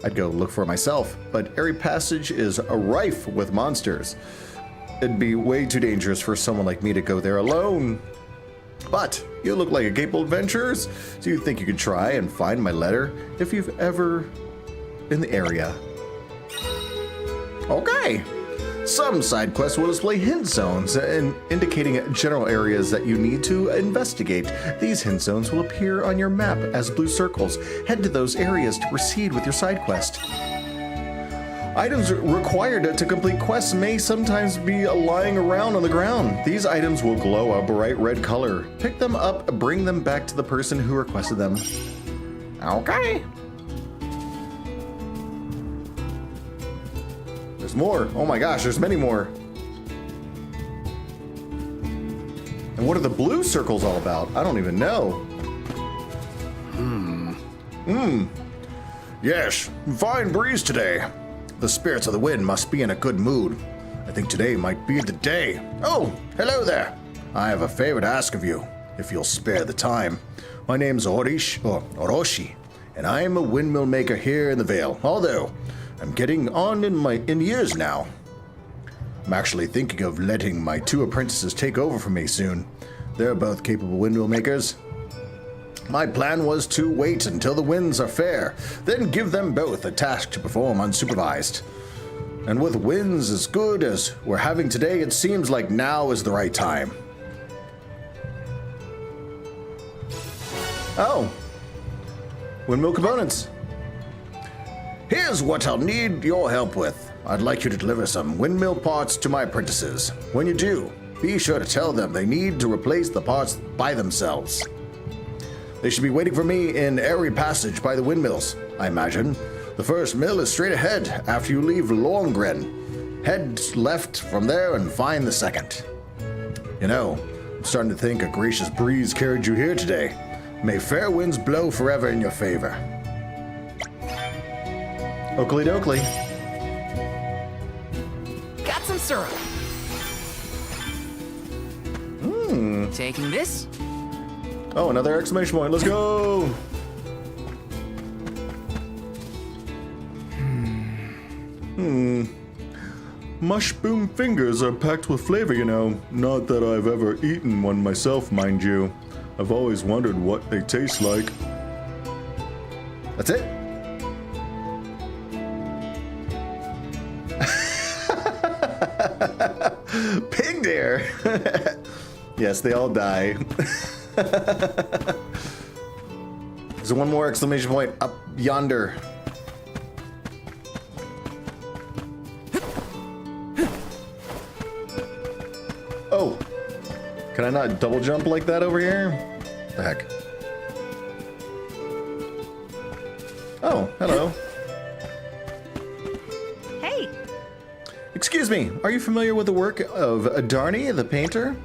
I'd go look for it myself, but Airy Passage is rife with monsters. It'd be way too dangerous for someone like me to go there alone. But you look like a capable adventurers. Do you think you could try and find my letter if you've ever in the area? Okay. Some side quests will display hint zones indicating general areas that you need to investigate. These hint zones will appear on your map as blue circles. Head to those areas to proceed with your side quest. Items required to complete quests may sometimes be lying around on the ground. These items will glow a bright red color. Pick them up, bring them back to the person who requested them. Okay. There's more. Oh my gosh, there's many more. And what are the blue circles all about? I don't even know. Yes, fine breeze today. The spirits of the wind must be in a good mood. I think today might be the day. Oh, hello there. I have a favor to ask of you, if you'll spare the time. My name's Oroshi, and I am a windmill maker here in the Vale, although I'm getting on in years now. I'm actually thinking of letting my 2 apprentices take over for me soon. They're both capable windmill makers. My plan was to wait until the winds are fair, then give them both a task to perform unsupervised. And with winds as good as we're having today, it seems like now is the right time. Oh. Windmill components. Here's what I'll need your help with. I'd like you to deliver some windmill parts to my apprentices. When you do, be sure to tell them they need to replace the parts by themselves. They should be waiting for me in Airy Passage by the windmills, I imagine. The first mill is straight ahead after you leave Longren. Head left from there and find the second. You know, I'm starting to think a gracious breeze carried you here today. May fair winds blow forever in your favor. Oakley dokley. Got some syrup. Taking this. Oh, another exclamation point. Let's go. Mushroom fingers are packed with flavor, you know. Not that I've ever eaten one myself, mind you. I've always wondered what they taste like. That's it? Pig deer. Yes, they all die. There's one more exclamation point up yonder. Oh, can I not double jump like that over here? The heck? Oh, hello. Hey. Excuse me, are you familiar with the work of Darny, the painter?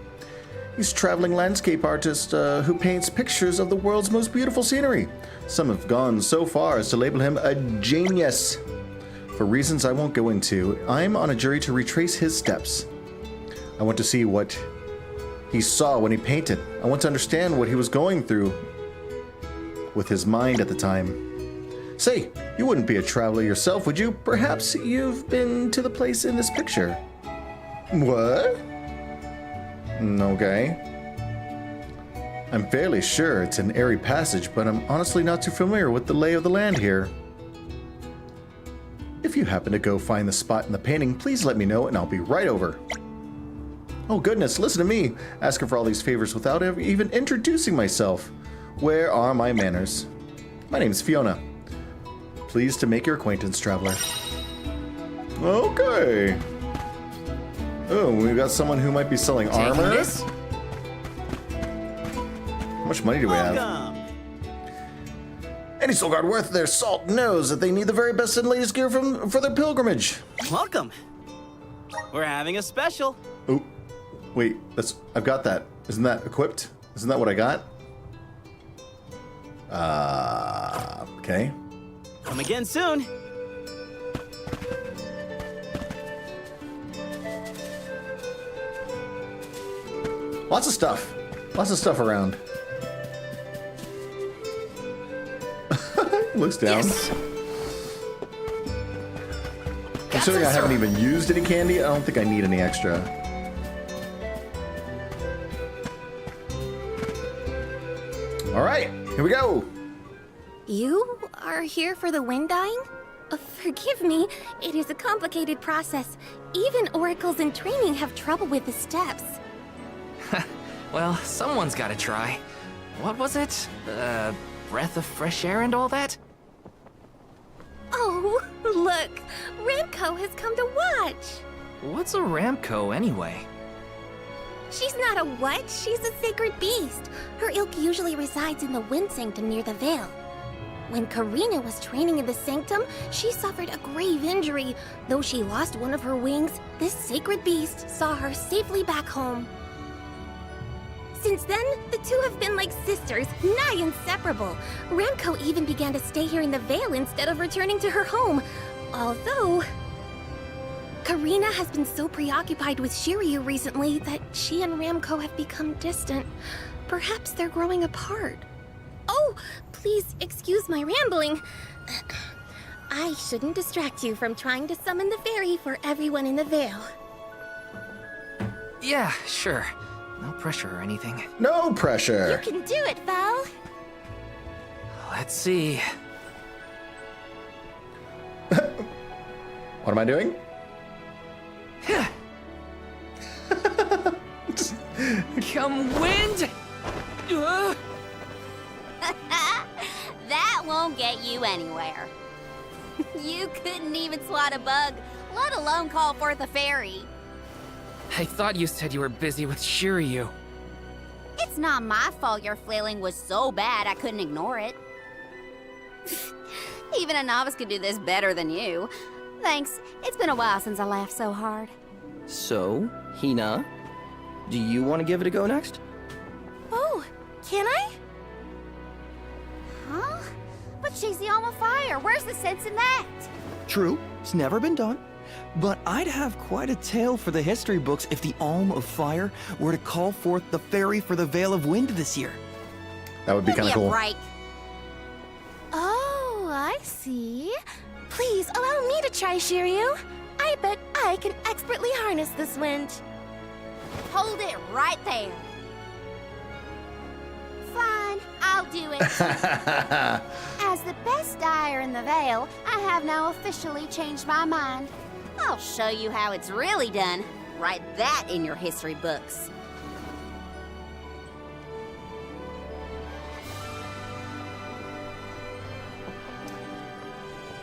He's a traveling landscape artist who paints pictures of the world's most beautiful scenery. Some have gone so far as to label him a genius. For reasons I won't go into, I'm on a jury to retrace his steps. I want to see what he saw when he painted. I want to understand what he was going through with his mind at the time. Say, you wouldn't be a traveler yourself, would you? Perhaps you've been to the place in this picture. What? Okay. I'm fairly sure it's an airy passage, but I'm honestly not too familiar with the lay of the land here. If you happen to go find the spot in the painting, please let me know and I'll be right over. Oh goodness, listen to me, asking for all these favors without ever even introducing myself. Where are my manners? My name's Fiona. Pleased to make your acquaintance, traveler. Okay. Oh, we've got someone who might be selling armor. This? How much money do we have? Any soul guard worth their salt knows that they need the very best and latest gear for their pilgrimage. Welcome. We're having a special. Oh, wait, I've got that. Isn't that equipped? Isn't that what I got? Okay. Come again soon. Lots of stuff. Lots of stuff around. Looks down. Yes. Considering I haven't even used any candy, I don't think I need any extra. All right, here we go. You are here for the wind dying? Forgive me, it is a complicated process. Even oracles in training have trouble with the steps. Well, someone's gotta try. What was it? Breath of fresh air and all that? Oh, look! Ramco has come to watch! What's a Ramco anyway? She's not a what? She's a sacred beast. Her ilk usually resides in the Wind Sanctum near the Veil. When Karina was training in the Sanctum, she suffered a grave injury. Though she lost one of her wings, this sacred beast saw her safely back home. Since then, the two have been like sisters, nigh inseparable. Ramco even began to stay here in the Veil instead of returning to her home. Although, Karina has been so preoccupied with Shiryu recently that she and Ramco have become distant. Perhaps they're growing apart. Oh, please excuse my rambling. I shouldn't distract you from trying to summon the fairy for everyone in the Veil. Yeah, sure. No pressure or anything. No pressure. You can do it, Val. Let's see. What am I doing? Come wind! That won't get you anywhere. You couldn't even swat a bug, let alone call forth a fairy. I thought you said you were busy with Shiryu. It's not my fault your flailing was so bad I couldn't ignore it. Even a novice could do this better than you. Thanks. It's been a while since I laughed so hard. So, Hina, do you want to give it a go next? Oh, can I? Huh? But she's the Alma Fire. Where's the sense in that? True, it's never been done. But I'd have quite a tale for the history books if the Alm of Fire were to call forth the fairy for the Veil of Wind this year. That would be kind of cool. Right. Oh, I see. Please allow me to try, Shiryu. I bet I can expertly harness this wind. Hold it right there. Fine, I'll do it. As the best dyer in the Veil, I have now officially changed my mind. I'll show you how it's really done. Write that in your history books.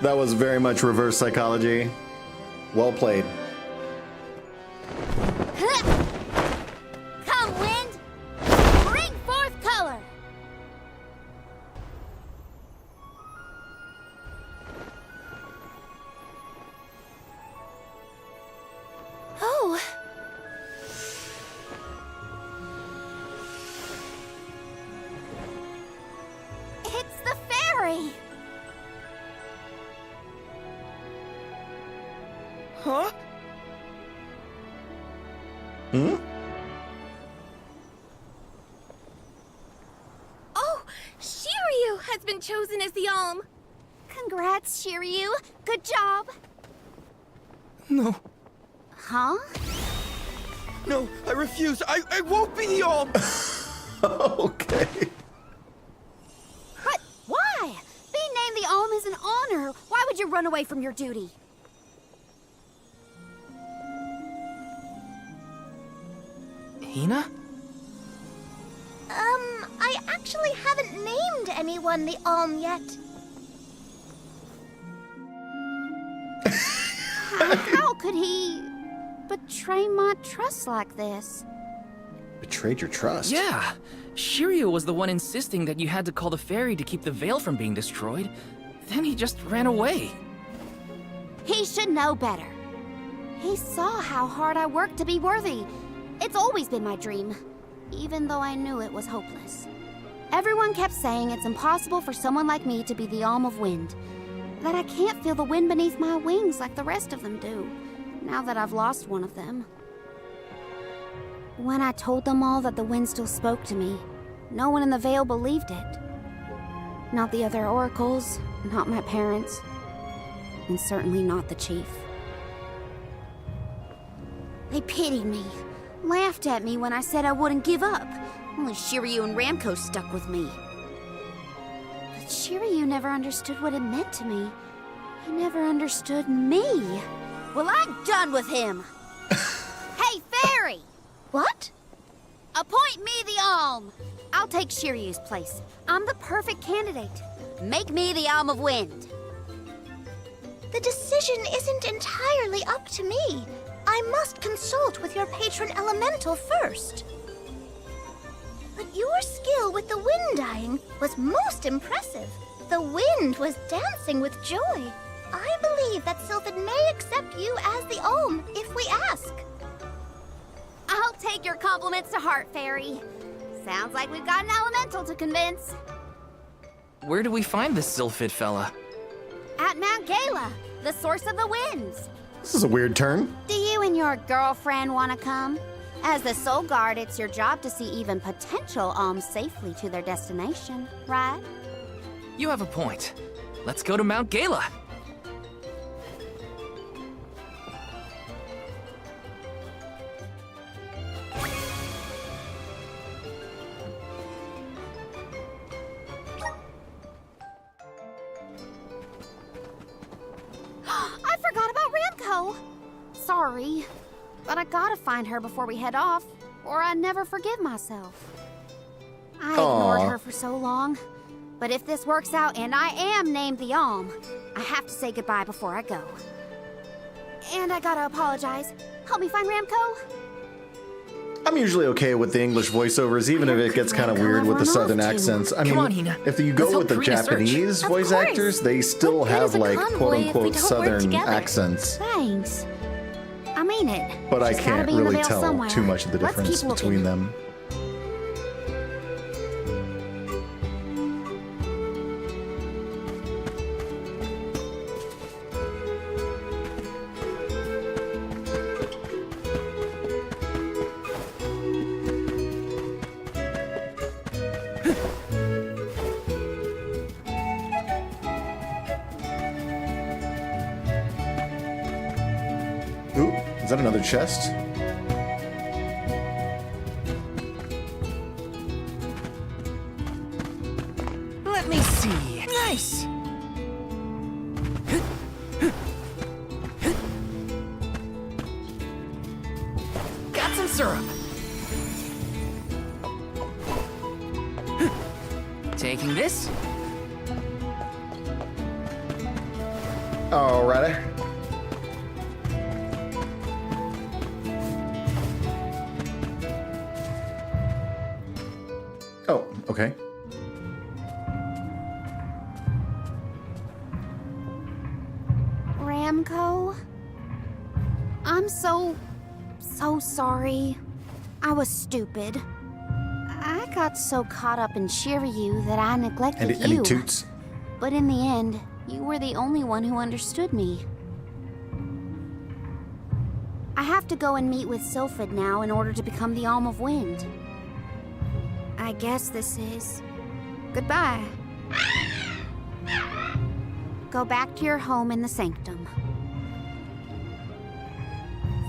That was very much reverse psychology. Well played. Come, wind! Bring forth color! Oh. It's the fairy! Huh? Hmm? Oh, Shiryu has been chosen as the Alm. Congrats, Shiryu. Good job. No. Huh? No, I refuse. I won't be the Alm! Okay. But why? Being named the Alm is an honor. Why would you run away from your duty? Hina? I actually haven't named anyone the Alm yet. How could he betray my trust like this? Betrayed your trust. Yeah. Shiryu was the one insisting that you had to call the fairy to keep the veil from being destroyed. Then he just ran away. He should know better. He saw how hard I worked to be worthy. It's always been my dream, even though I knew it was hopeless. Everyone kept saying it's impossible for someone like me to be the Alm of Wind, that I can't feel the wind beneath my wings like the rest of them do, now that I've lost one of them. When I told them all that the wind still spoke to me, no one in the Vale believed it. Not the other oracles, not my parents, and certainly not the chief. They pitied me, laughed at me when I said I wouldn't give up. Only Shiryu and Ramko stuck with me. But Shiryu never understood what it meant to me. He never understood me. Well, I'm done with him. Hey, Fairy! What? Appoint me the Alm. I'll take Shiryu's place. I'm the perfect candidate. Make me the Alm of Wind. The decision isn't entirely up to me. I must consult with your patron elemental first. But your skill with the wind dying was most impressive. The wind was dancing with joy. I believe that Sylphid may accept you as the Alm if we ask. I'll take your compliments to heart, Fairy. Sounds like we've got an elemental to convince. Where do we find this Sylphid fella? At Mount Gala, the source of the winds. This is a weird turn. Do you and your girlfriend want to come? As the Soul Guard, it's your job to see even potential alms safely to their destination, right? You have a point. Let's go to Mount Gala. I forgot about Ramko. Sorry, but I gotta find her before we head off, or I'd never forgive myself. I ignored her for so long, but if this works out and I am named the Alm, I have to say goodbye before I go. And I gotta apologize. Help me find Ramko. I'm usually okay with the English voiceovers, even if it gets kind of weird with the southern accents. I mean, if you go with the Japanese voice actors, they still have like quote-unquote southern accents. Thanks. I mean it. But I She's gotta can't be in the really Vale tell somewhere. too much of the Let's difference keep looking. between them. Ooh, is that another chest? Let me see. Nice. Got some syrup. Taking this. Alrighty. Oh, okay. Ramko? I'm so sorry. I was stupid. I got so caught up in Shiryu that I neglected And he you. toots. But in the end, you were the only one who understood me. I have to go and meet with Sylphid now in order to become the Alm of Wind. I guess this is goodbye. Go back to your home in the sanctum.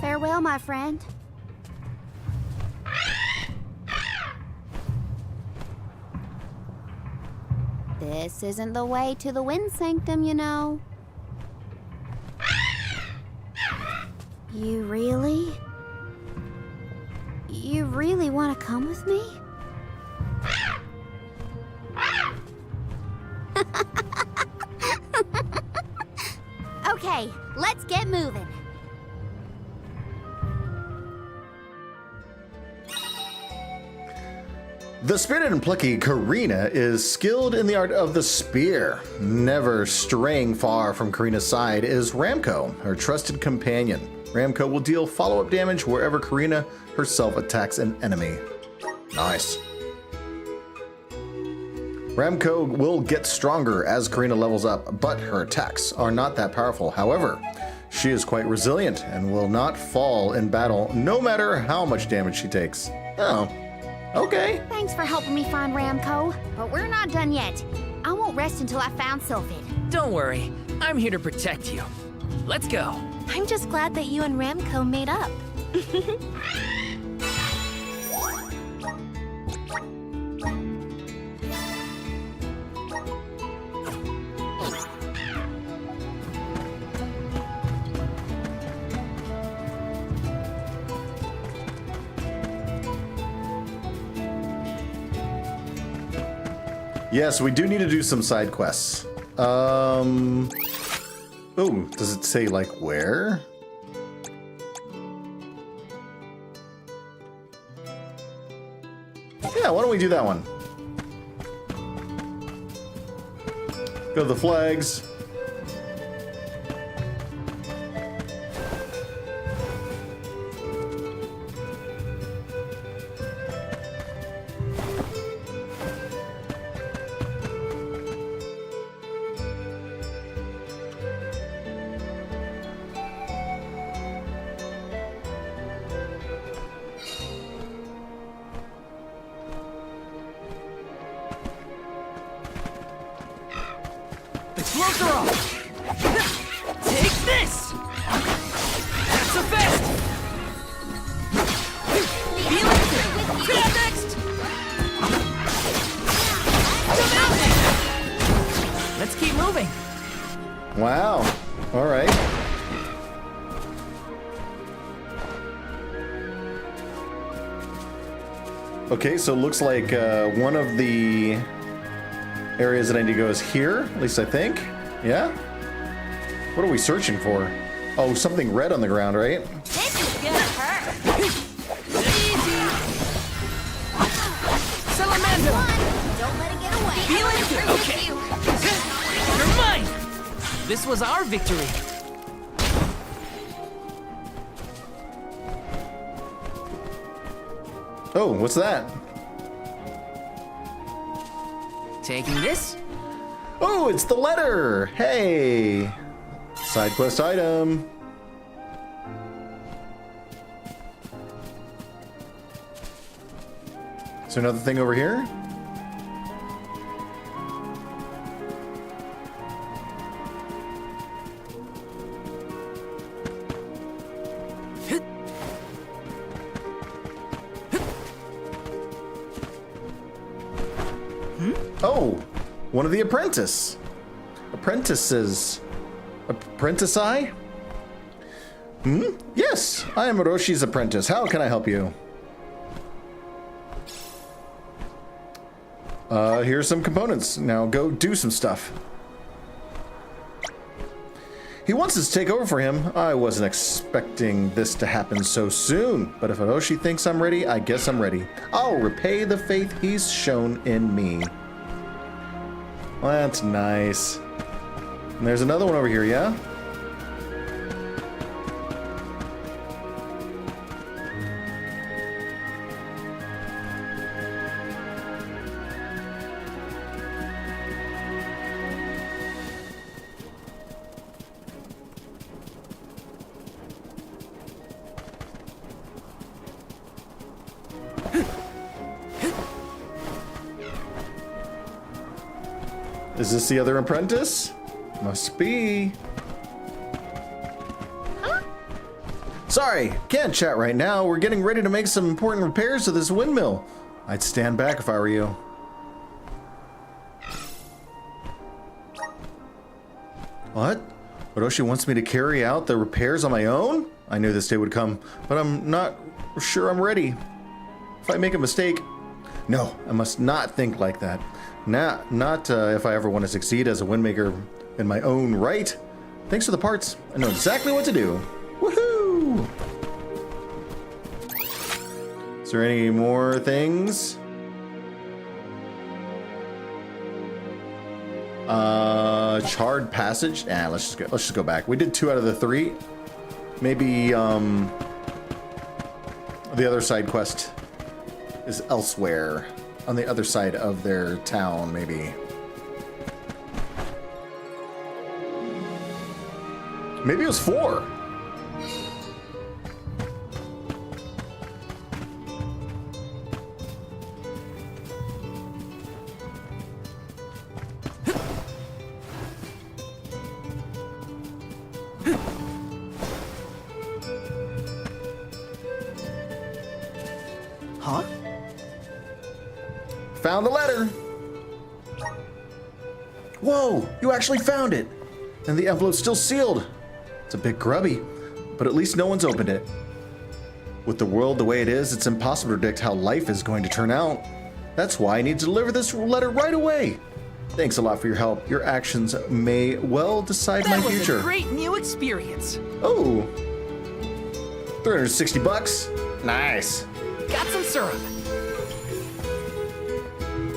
Farewell, my friend. This isn't the way to the Wind Sanctum, you know. You really want to come with me? Okay, let's get moving. The spirited and plucky Karina is skilled in the art of the spear. Never straying far from Karina's side is Ramko, her trusted companion. Ramko will deal follow-up damage wherever Karina herself attacks an enemy. Nice. Ramko will get stronger as Karina levels up, but her attacks are not that powerful. However, She is quite resilient and will not fall in battle, no matter how much damage she takes. Oh, okay. Thanks for helping me find Ramco, but we're not done yet. I won't rest until I found Sylphid. Don't worry, I'm here to protect you. Let's go. I'm just glad that you and Ramco made up. Yes, we do need to do some side quests. Oh, does it say like where? Yeah, why don't we do that one? Go to the flags. Gloves are off! Take this! That's a fist! Feel it! Get next! Let's keep moving. Wow. All right. Okay, so it looks like one of the areas that I need to go is here, at least I think. Yeah? What are we searching for? Oh, something red on the ground, right? This is gonna hurt. Easy! Salamandra! Don't let it get away. Feel it! Okay. You're mine! This was our victory. Oh, what's that? Taking this? Oh, it's the letter! Hey! Side quest item. Is there another thing over here? Oh, one of the apprentices. Apprentice I? Yes, I am Roshi's apprentice. How can I help you? Here's some components. Now go do some stuff. He wants us to take over for him. I wasn't expecting this to happen so soon, but if Hiroshi thinks I'm ready, I guess I'm ready. I'll repay the faith he's shown in me. Well, that's nice. And there's another one over here, yeah? Is this the other apprentice? Must be. Huh? Sorry, can't chat right now. We're getting ready to make some important repairs to this windmill. I'd stand back if I were you. What? Hiroshi wants me to carry out the repairs on my own? I knew this day would come, but I'm not sure I'm ready. If I make a mistake... No, I must not think like that. Not if I ever want to succeed as a windmaker in my own right. Thanks for the parts. I know exactly what to do. Woohoo! Is there any more things? Charred passage. Let's just go back. We did 2 out of the 3. Maybe the other side quest is elsewhere. On the other side of their town, maybe. Maybe it was 4. Huh? Found the letter. Whoa, you actually found it. And the envelope's still sealed. It's a bit grubby, but at least no one's opened it. With the world the way it is, it's impossible to predict how life is going to turn out. That's why I need to deliver this letter right away. Thanks a lot for your help. Your actions may well decide my future. That was a great new experience. Oh, 360 bucks. Nice. Got some syrup.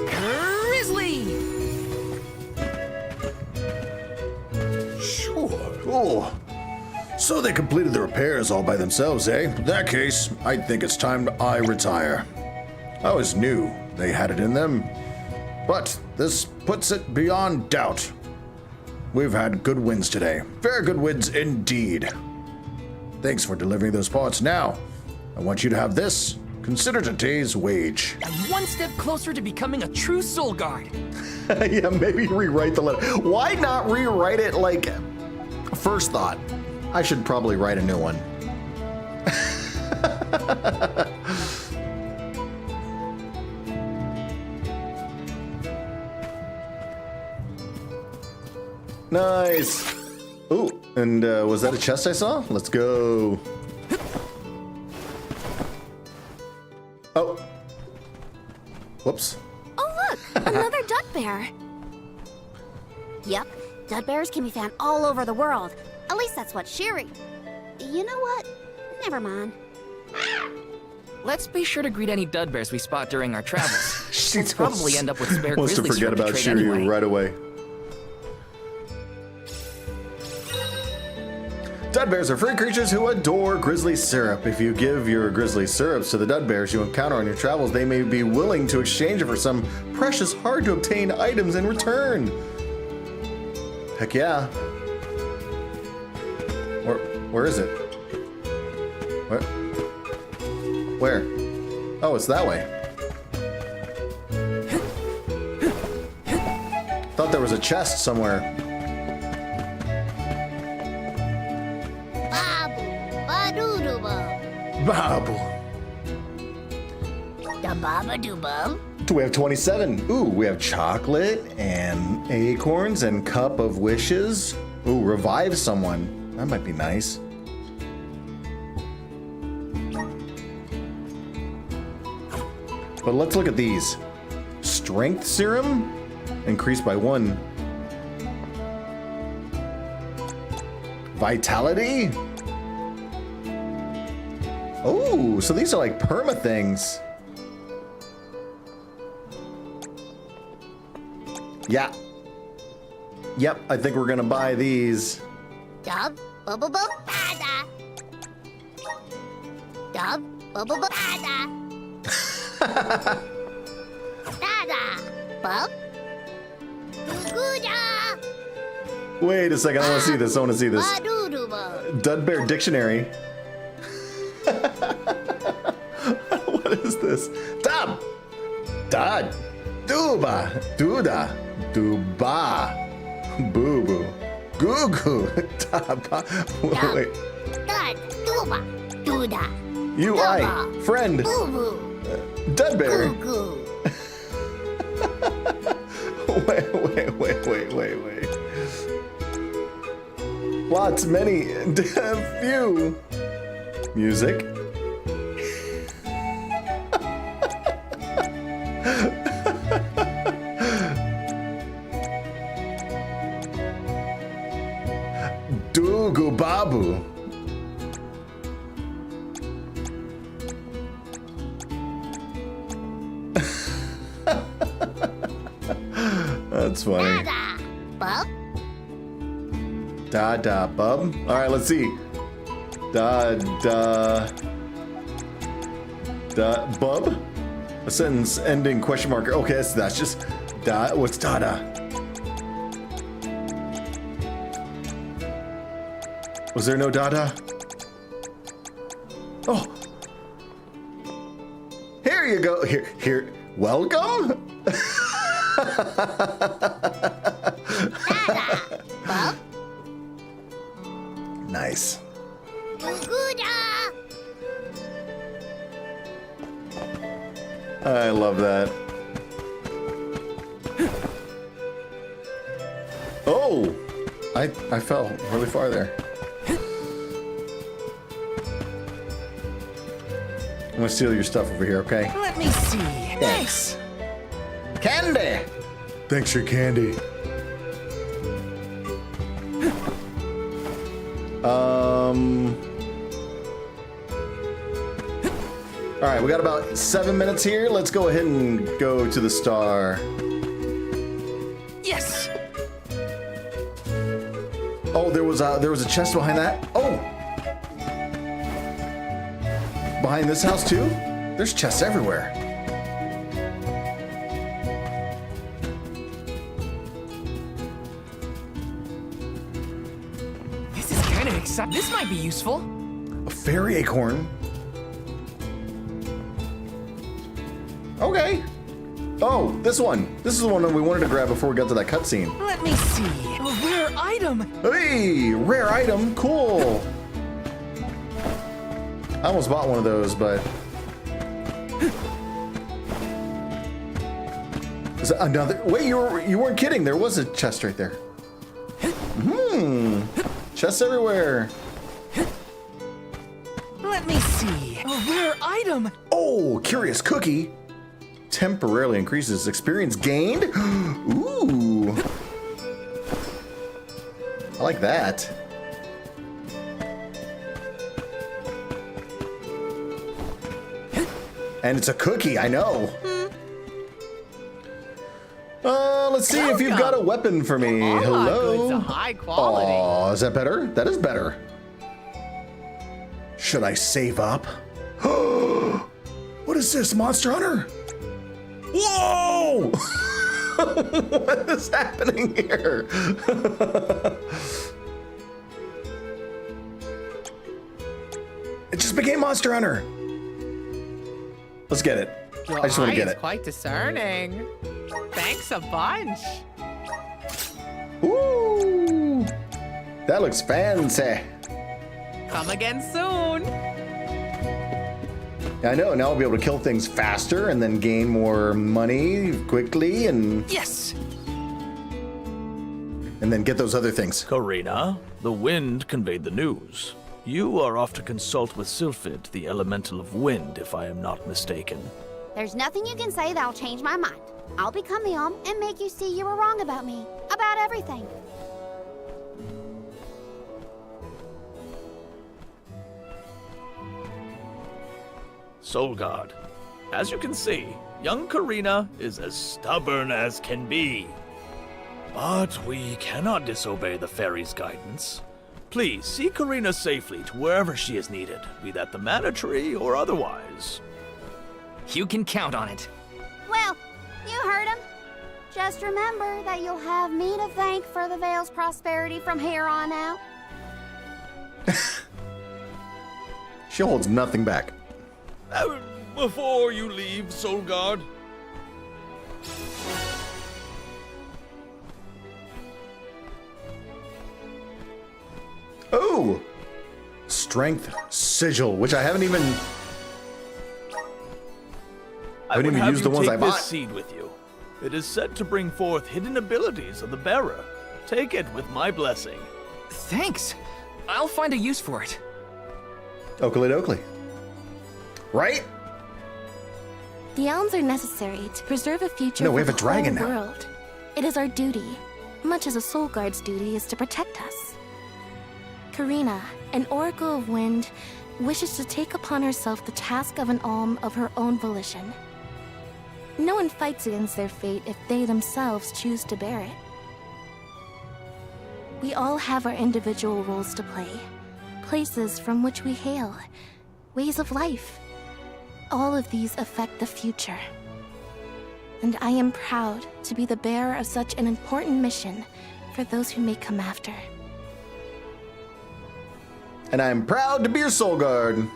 Grizzly! Sure. Oh, so they completed the repairs all by themselves, eh? In that case, I think it's time I retire. I always knew they had it in them, but this puts it beyond doubt. We've had good wins today. Very good wins indeed. Thanks for delivering those parts. Now, I want you to have this. Consider today's wage. I'm one step closer to becoming a true soul guard. Yeah, maybe rewrite the letter. Why not rewrite it like first thought? I should probably write a new one. Nice. Ooh, and was that a chest I saw? Let's go. Oh. Whoops. Oh, look! Another dud bear. Yep, dud bears can be found all over the world. At least that's what Sherry... You know what? Never mind. Let's be sure to greet any dud bears we spot during our travels. She We'll probably end up with spare wants to grizzly forget syrup about trade Shiryu anyway. right away. Dud bears are free creatures who adore grizzly syrup. If you give your grizzly syrups to the dud bears you encounter on your travels, they may be willing to exchange it for some precious, hard-to-obtain items in return. Heck yeah. Where is it? Where? Oh, it's that way. Thought there was a chest somewhere. Babu. Do we have 27? Ooh, we have chocolate and acorns and cup of wishes. Ooh, revive someone. That might be nice. But let's look at these. Strength serum? Increased by 1. Vitality? Oh, so these are like perma things. Yeah. Yep, I think we're gonna buy these. Dub, bubble, bub, bada. Dub, bubble, bub, bada. Dada, bub. Guguda. Wait a second, I wanna see this, I wanna see this. Baduduba. Dud Bear Dictionary. What is this? Dub! Dud! Duba! Duda! Duba! Boo boo! Goo goo! Daba! Wait. Dud, duba, duda. UI! Duba. Friend! Boo boo. Dud Bear! Goo goo. Wait. Lots, many, few. Music. Doogu Babu. That's funny. Dada, bub. Da bub. All right, let's see. Da bub. A sentence ending question mark. Okay, that's just da. What's dada? Was there no Dada? Oh! Here you go. Here. Welcome? Well, Nice. I love that. Oh! I fell really far there. I'm gonna steal your stuff over here, okay? Let me see. Thanks. Candy! Thanks for candy. All right, we got about 7 minutes here. Let's go ahead and go to the star. Yes. Oh, there was a chest behind that. Oh, behind this house too. There's chests everywhere. This is kind of exciting. This might be useful. A fairy acorn. Okay. Oh, this one. This is the one that we wanted to grab before we got to that cutscene. Let me see. A rare item. Hey, rare item. Cool. I almost bought one of those, but is that another? Wait, you weren't kidding. There was a chest right there. Chests everywhere. Let me see. A rare item. Oh, curious cookie. Temporarily increases experience gained. Ooh. I like that. And it's a cookie, I know. Let's see if you've got a weapon for me. Hello. It's high quality. Oh, is that better? That is better. Should I save up? What is this, Monster Hunter? Whoa! What is happening here? It just became Monster Hunter. Let's get it. I just want to get it. Quite discerning. Thanks a bunch. Ooh, that looks fancy. Come again soon. I know, now I'll be able to kill things faster and then gain more money quickly and Yes. then get those other things. Karina, the wind conveyed the news. You are off to consult with Sylphid, the elemental of wind, if I am not mistaken. there's nothing you can say that'll change my mind. I'll become the Alm and make you see you were wrong about me. About everything. Soul God, as you can see, young Karina is as stubborn as can be. But we cannot disobey the fairy's guidance. Please see Karina safely to wherever she is needed, be that the Mana Tree or otherwise. You can count on it. Well, you heard him. Just remember that you'll have me to thank for the Vale's prosperity from here on out. She holds nothing back. Before you leave, Soul God. Oh! Strength Sigil, which I haven't even... I haven't even used the ones I bought. Take this seed with you. It is said to bring forth hidden abilities of the bearer. Take it with my blessing. Thanks. I'll find a use for it. Oakley dokley. Right? The elms are necessary to preserve a future No, we for have a the dragon whole now. world. It is our duty, much as a soul guard's duty is to protect us. Karina, an oracle of wind, wishes to take upon herself the task of an alm of her own volition. No one fights against their fate if they themselves choose to bear it. We all have our individual roles to play, places from which we hail, ways of life. All of these affect the future. And I am proud to be the bearer of such an important mission for those who may come after. And I'm proud to be your soul guard.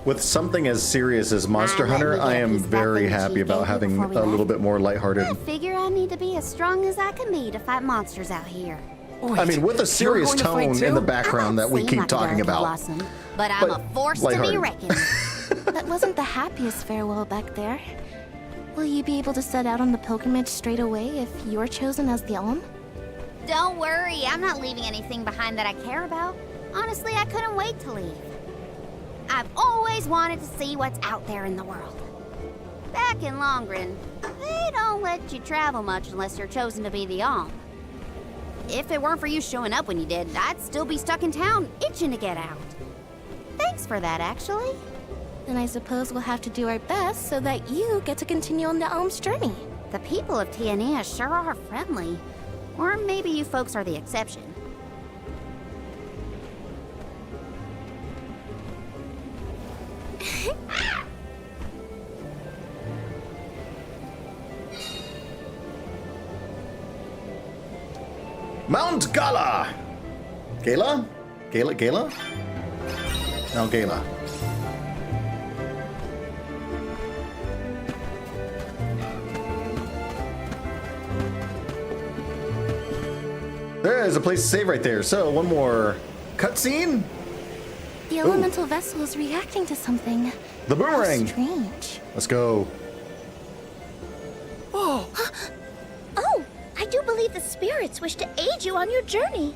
With something as serious as Monster Hunter, I am very happy about having a little bit more lighthearted. I figure I need to be as strong as I can be to fight monsters out here. I mean, with a serious tone in the background that we keep talking about. Blossom, but I'm a force to be reckoned. That wasn't the happiest farewell back there. Will you be able to set out on the pilgrimage straight away if you're chosen as the Alm? Don't worry, I'm not leaving anything behind that I care about. Honestly, I couldn't wait to leave. I've always wanted to see what's out there in the world. Back in Longren, they don't let you travel much unless you're chosen to be the Alm. If it weren't for you showing up when you did, I'd still be stuck in town, itching to get out. Thanks for that, actually. Then I suppose we'll have to do our best so that you get to continue on the Alm's journey. The people of Tiania sure are friendly. Or maybe you folks are the exception. Mount Gala! Gala? Gala? No, Gala. There's a place to save right there. So, one more cutscene. The elemental vessel is reacting to something. The boomerang. How strange. Let's go. Oh, I do believe the spirits wish to aid you on your journey.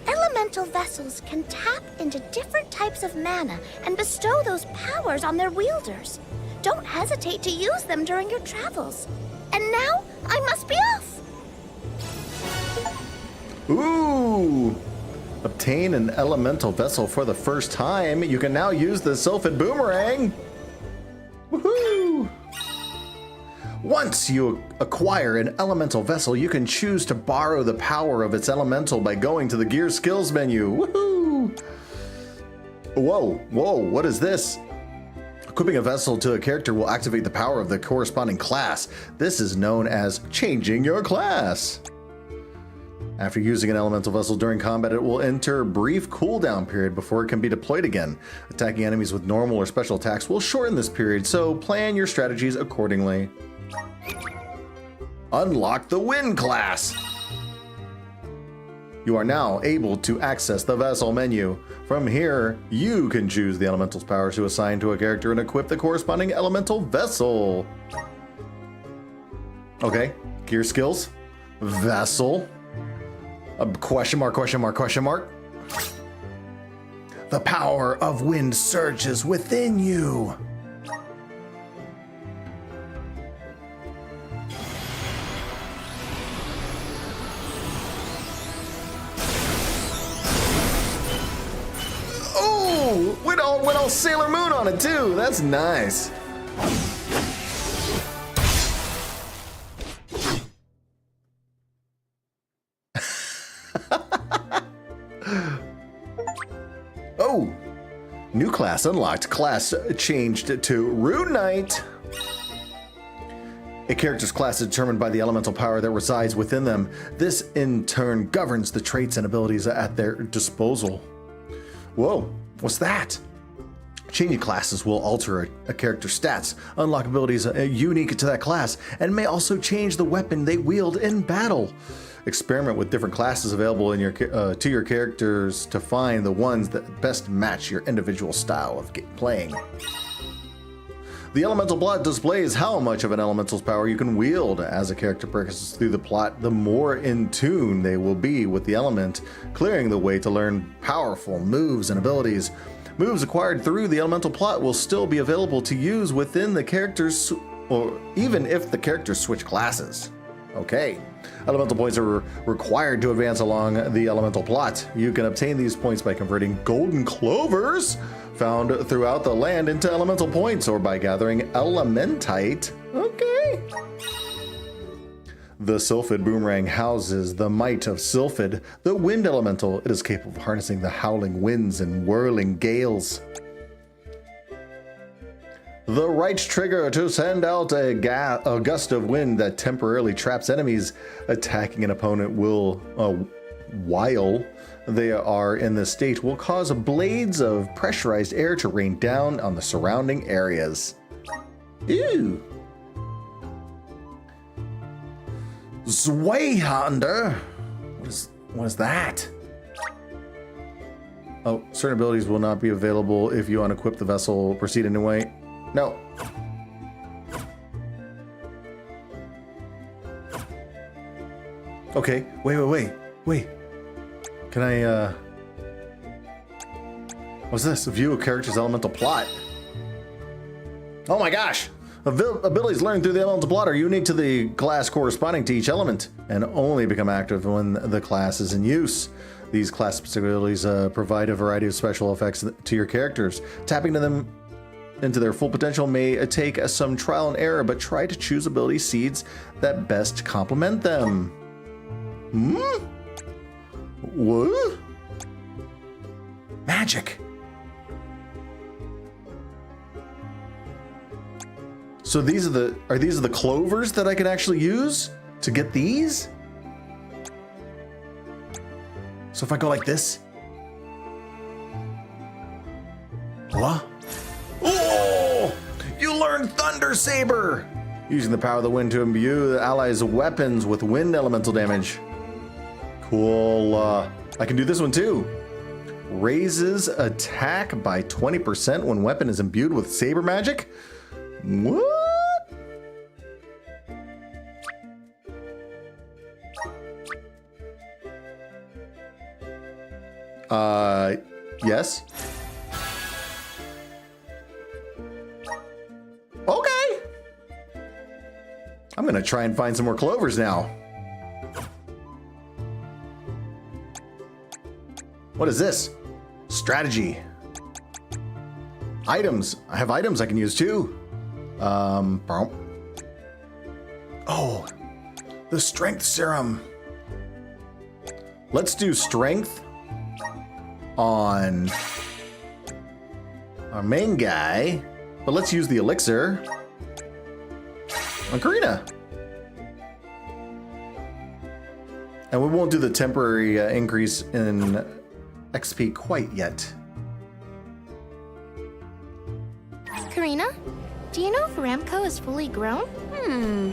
Elemental vessels can tap into different types of mana and bestow those powers on their wielders. Don't hesitate to use them during your travels. And now, I must be off! Ooh! Obtain an elemental vessel for the first time. You can now use the Sylphid Boomerang. Woohoo! Once you acquire an elemental vessel, you can choose to borrow the power of its elemental by going to the Gear Skills menu. Woohoo! Whoa, what is this? Equipping a vessel to a character will activate the power of the corresponding class. This is known as changing your class. After using an elemental vessel during combat, it will enter a brief cooldown period before it can be deployed again. Attacking enemies with normal or special attacks will shorten this period, so plan your strategies accordingly. Unlock the Wind class. You are now able to access the vessel menu. From here, you can choose the elemental's powers to assign to a character and equip the corresponding elemental vessel. Okay, gear skills, vessel, question mark. The power of wind surges within you. Oh, went all Sailor Moon on it too. That's nice. Oh, new class unlocked. Class changed to Rune Knight. A character's class is determined by the elemental power that resides within them. This, in turn, governs the traits and abilities at their disposal. Whoa, what's that? Changing classes will alter a character's stats, unlock abilities unique to that class, and may also change the weapon they wield in battle. Experiment with different classes available in to your characters to find the ones that best match your individual style of playing. The elemental plot displays how much of an elemental's power you can wield. As a character progresses through the plot, the more in tune they will be with the element, clearing the way to learn powerful moves and abilities. Moves acquired through the elemental plot will still be available to use within the characters, or even if the characters switch classes. Okay. Elemental points are required to advance along the elemental plot. You can obtain these points by converting golden clovers found throughout the land into elemental points, or by gathering elementite. Okay. The Sylphid Boomerang houses the might of Sylphid, the wind elemental. It is capable of harnessing the howling winds and whirling gales. The right trigger to send out a gust of wind that temporarily traps enemies. Attacking an opponent will, while they are in this state, will cause blades of pressurized air to rain down on the surrounding areas. Ew. Zweihander? What is that? Oh, certain abilities will not be available if you unequip the vessel. Proceed anyway. No. Okay, wait. Can I, what's this? View a character's elemental plot. Oh my gosh! Abilities learned through the elemental plot are unique to the class corresponding to each element, and only become active when the class is in use. These class-specific abilities provide a variety of special effects to your characters. Tapping into their full potential may take some trial and error, but try to choose ability seeds that best complement them. What? Magic. So these are these the clovers that I can actually use to get these? So if I go like this. What? Oh! You learned Thunder Saber! Using the power of the wind to imbue the allies' weapons with wind elemental damage. Cool. I can do this one too. Raises attack by 20% when weapon is imbued with saber magic? What? Yes. Okay. I'm gonna try and find some more clovers now. What is this? Strategy. Items. I have items I can use too. Oh, the strength serum. Let's do strength on our main guy, but let's use the elixir on Karina. And we won't do the temporary increase in XP quite yet. Karina, do you know if Ramco is fully grown?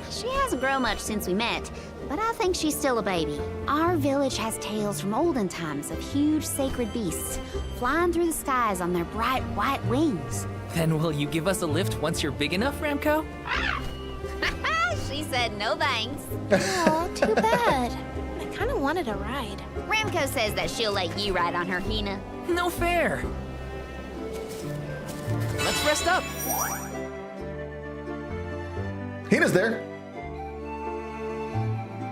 She hasn't grown much since we met, but I think she's still a baby. Our village has tales from olden times of huge sacred beasts flying through the skies on their bright white wings. Then will you give us a lift once you're big enough, Ramco? She said no thanks. Oh, too bad. I kind of wanted a ride. Ramco says that she'll let you ride on her, Hina. No fair. Let's rest up. Hina's there.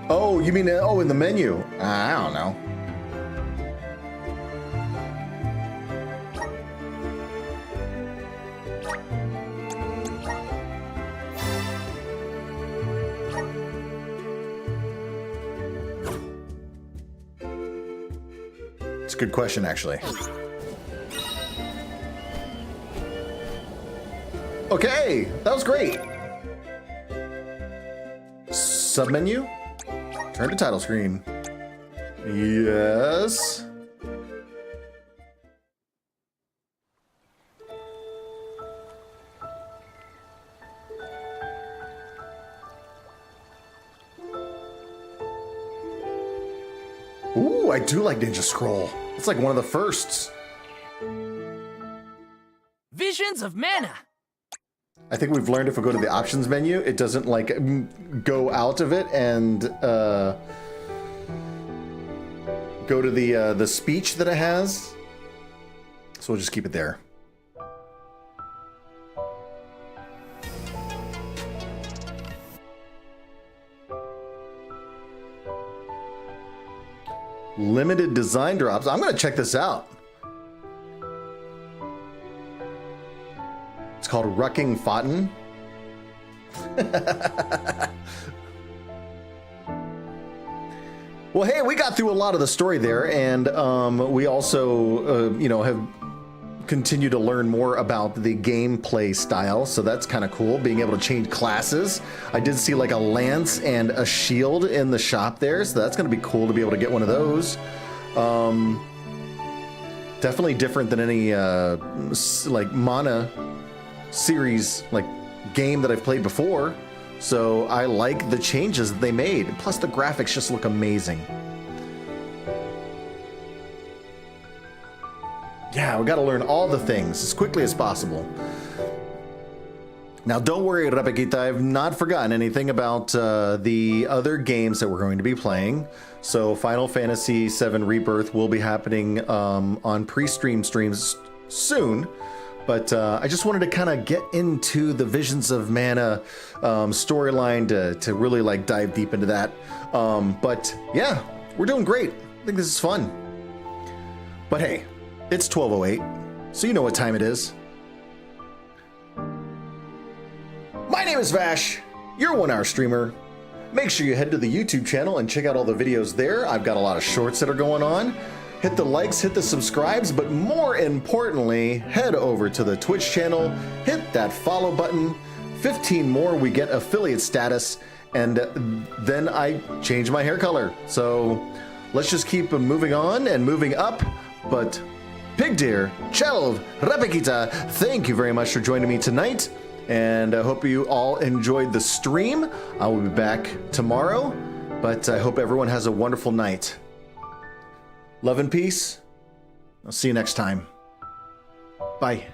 Oh, you mean, in the menu? I don't know. It's a good question, actually. Okay, that was great. Submenu? Turn to title screen. Yes. Ooh, I do like Ninja Scroll. It's like one of the firsts. Visions of Mana. I think we've learned if we go to the options menu, it doesn't like go out of it and go to the speech that it has. So we'll just keep it there. Limited design drops. I'm gonna check this out. It's called Rucking Fountain. Well, hey, we got through a lot of the story there, and we also, have continued to learn more about the gameplay style, so that's kind of cool, being able to change classes. I did see like a lance and a shield in the shop there, so that's going to be cool to be able to get one of those. Definitely different than any like Mana series like game that I've played before. So I like the changes that they made. Plus the graphics just look amazing. Yeah, we got to learn all the things as quickly as possible. Now, don't worry, Rebequita, I've not forgotten anything about the other games that we're going to be playing. So Final Fantasy VII Rebirth will be happening on pre-stream streams soon. But I just wanted to kind of get into the Visions of Mana storyline to really like dive deep into that. But yeah, we're doing great. I think this is fun. But hey, it's 12:08, so you know what time it is. My name is Vashh, you're a 1-hour streamer. Make sure you head to the YouTube channel and check out all the videos there. I've got a lot of shorts that are going on. Hit the likes, hit the subscribes, but more importantly, head over to the Twitch channel, hit that follow button. 15 more, we get affiliate status, and then I change my hair color. So let's just keep moving on and moving up. But Pig Deer, Chelv, Rebequita, thank you very much for joining me tonight. And I hope you all enjoyed the stream. I will be back tomorrow, but I hope everyone has a wonderful night. Love and peace. I'll see you next time. Bye.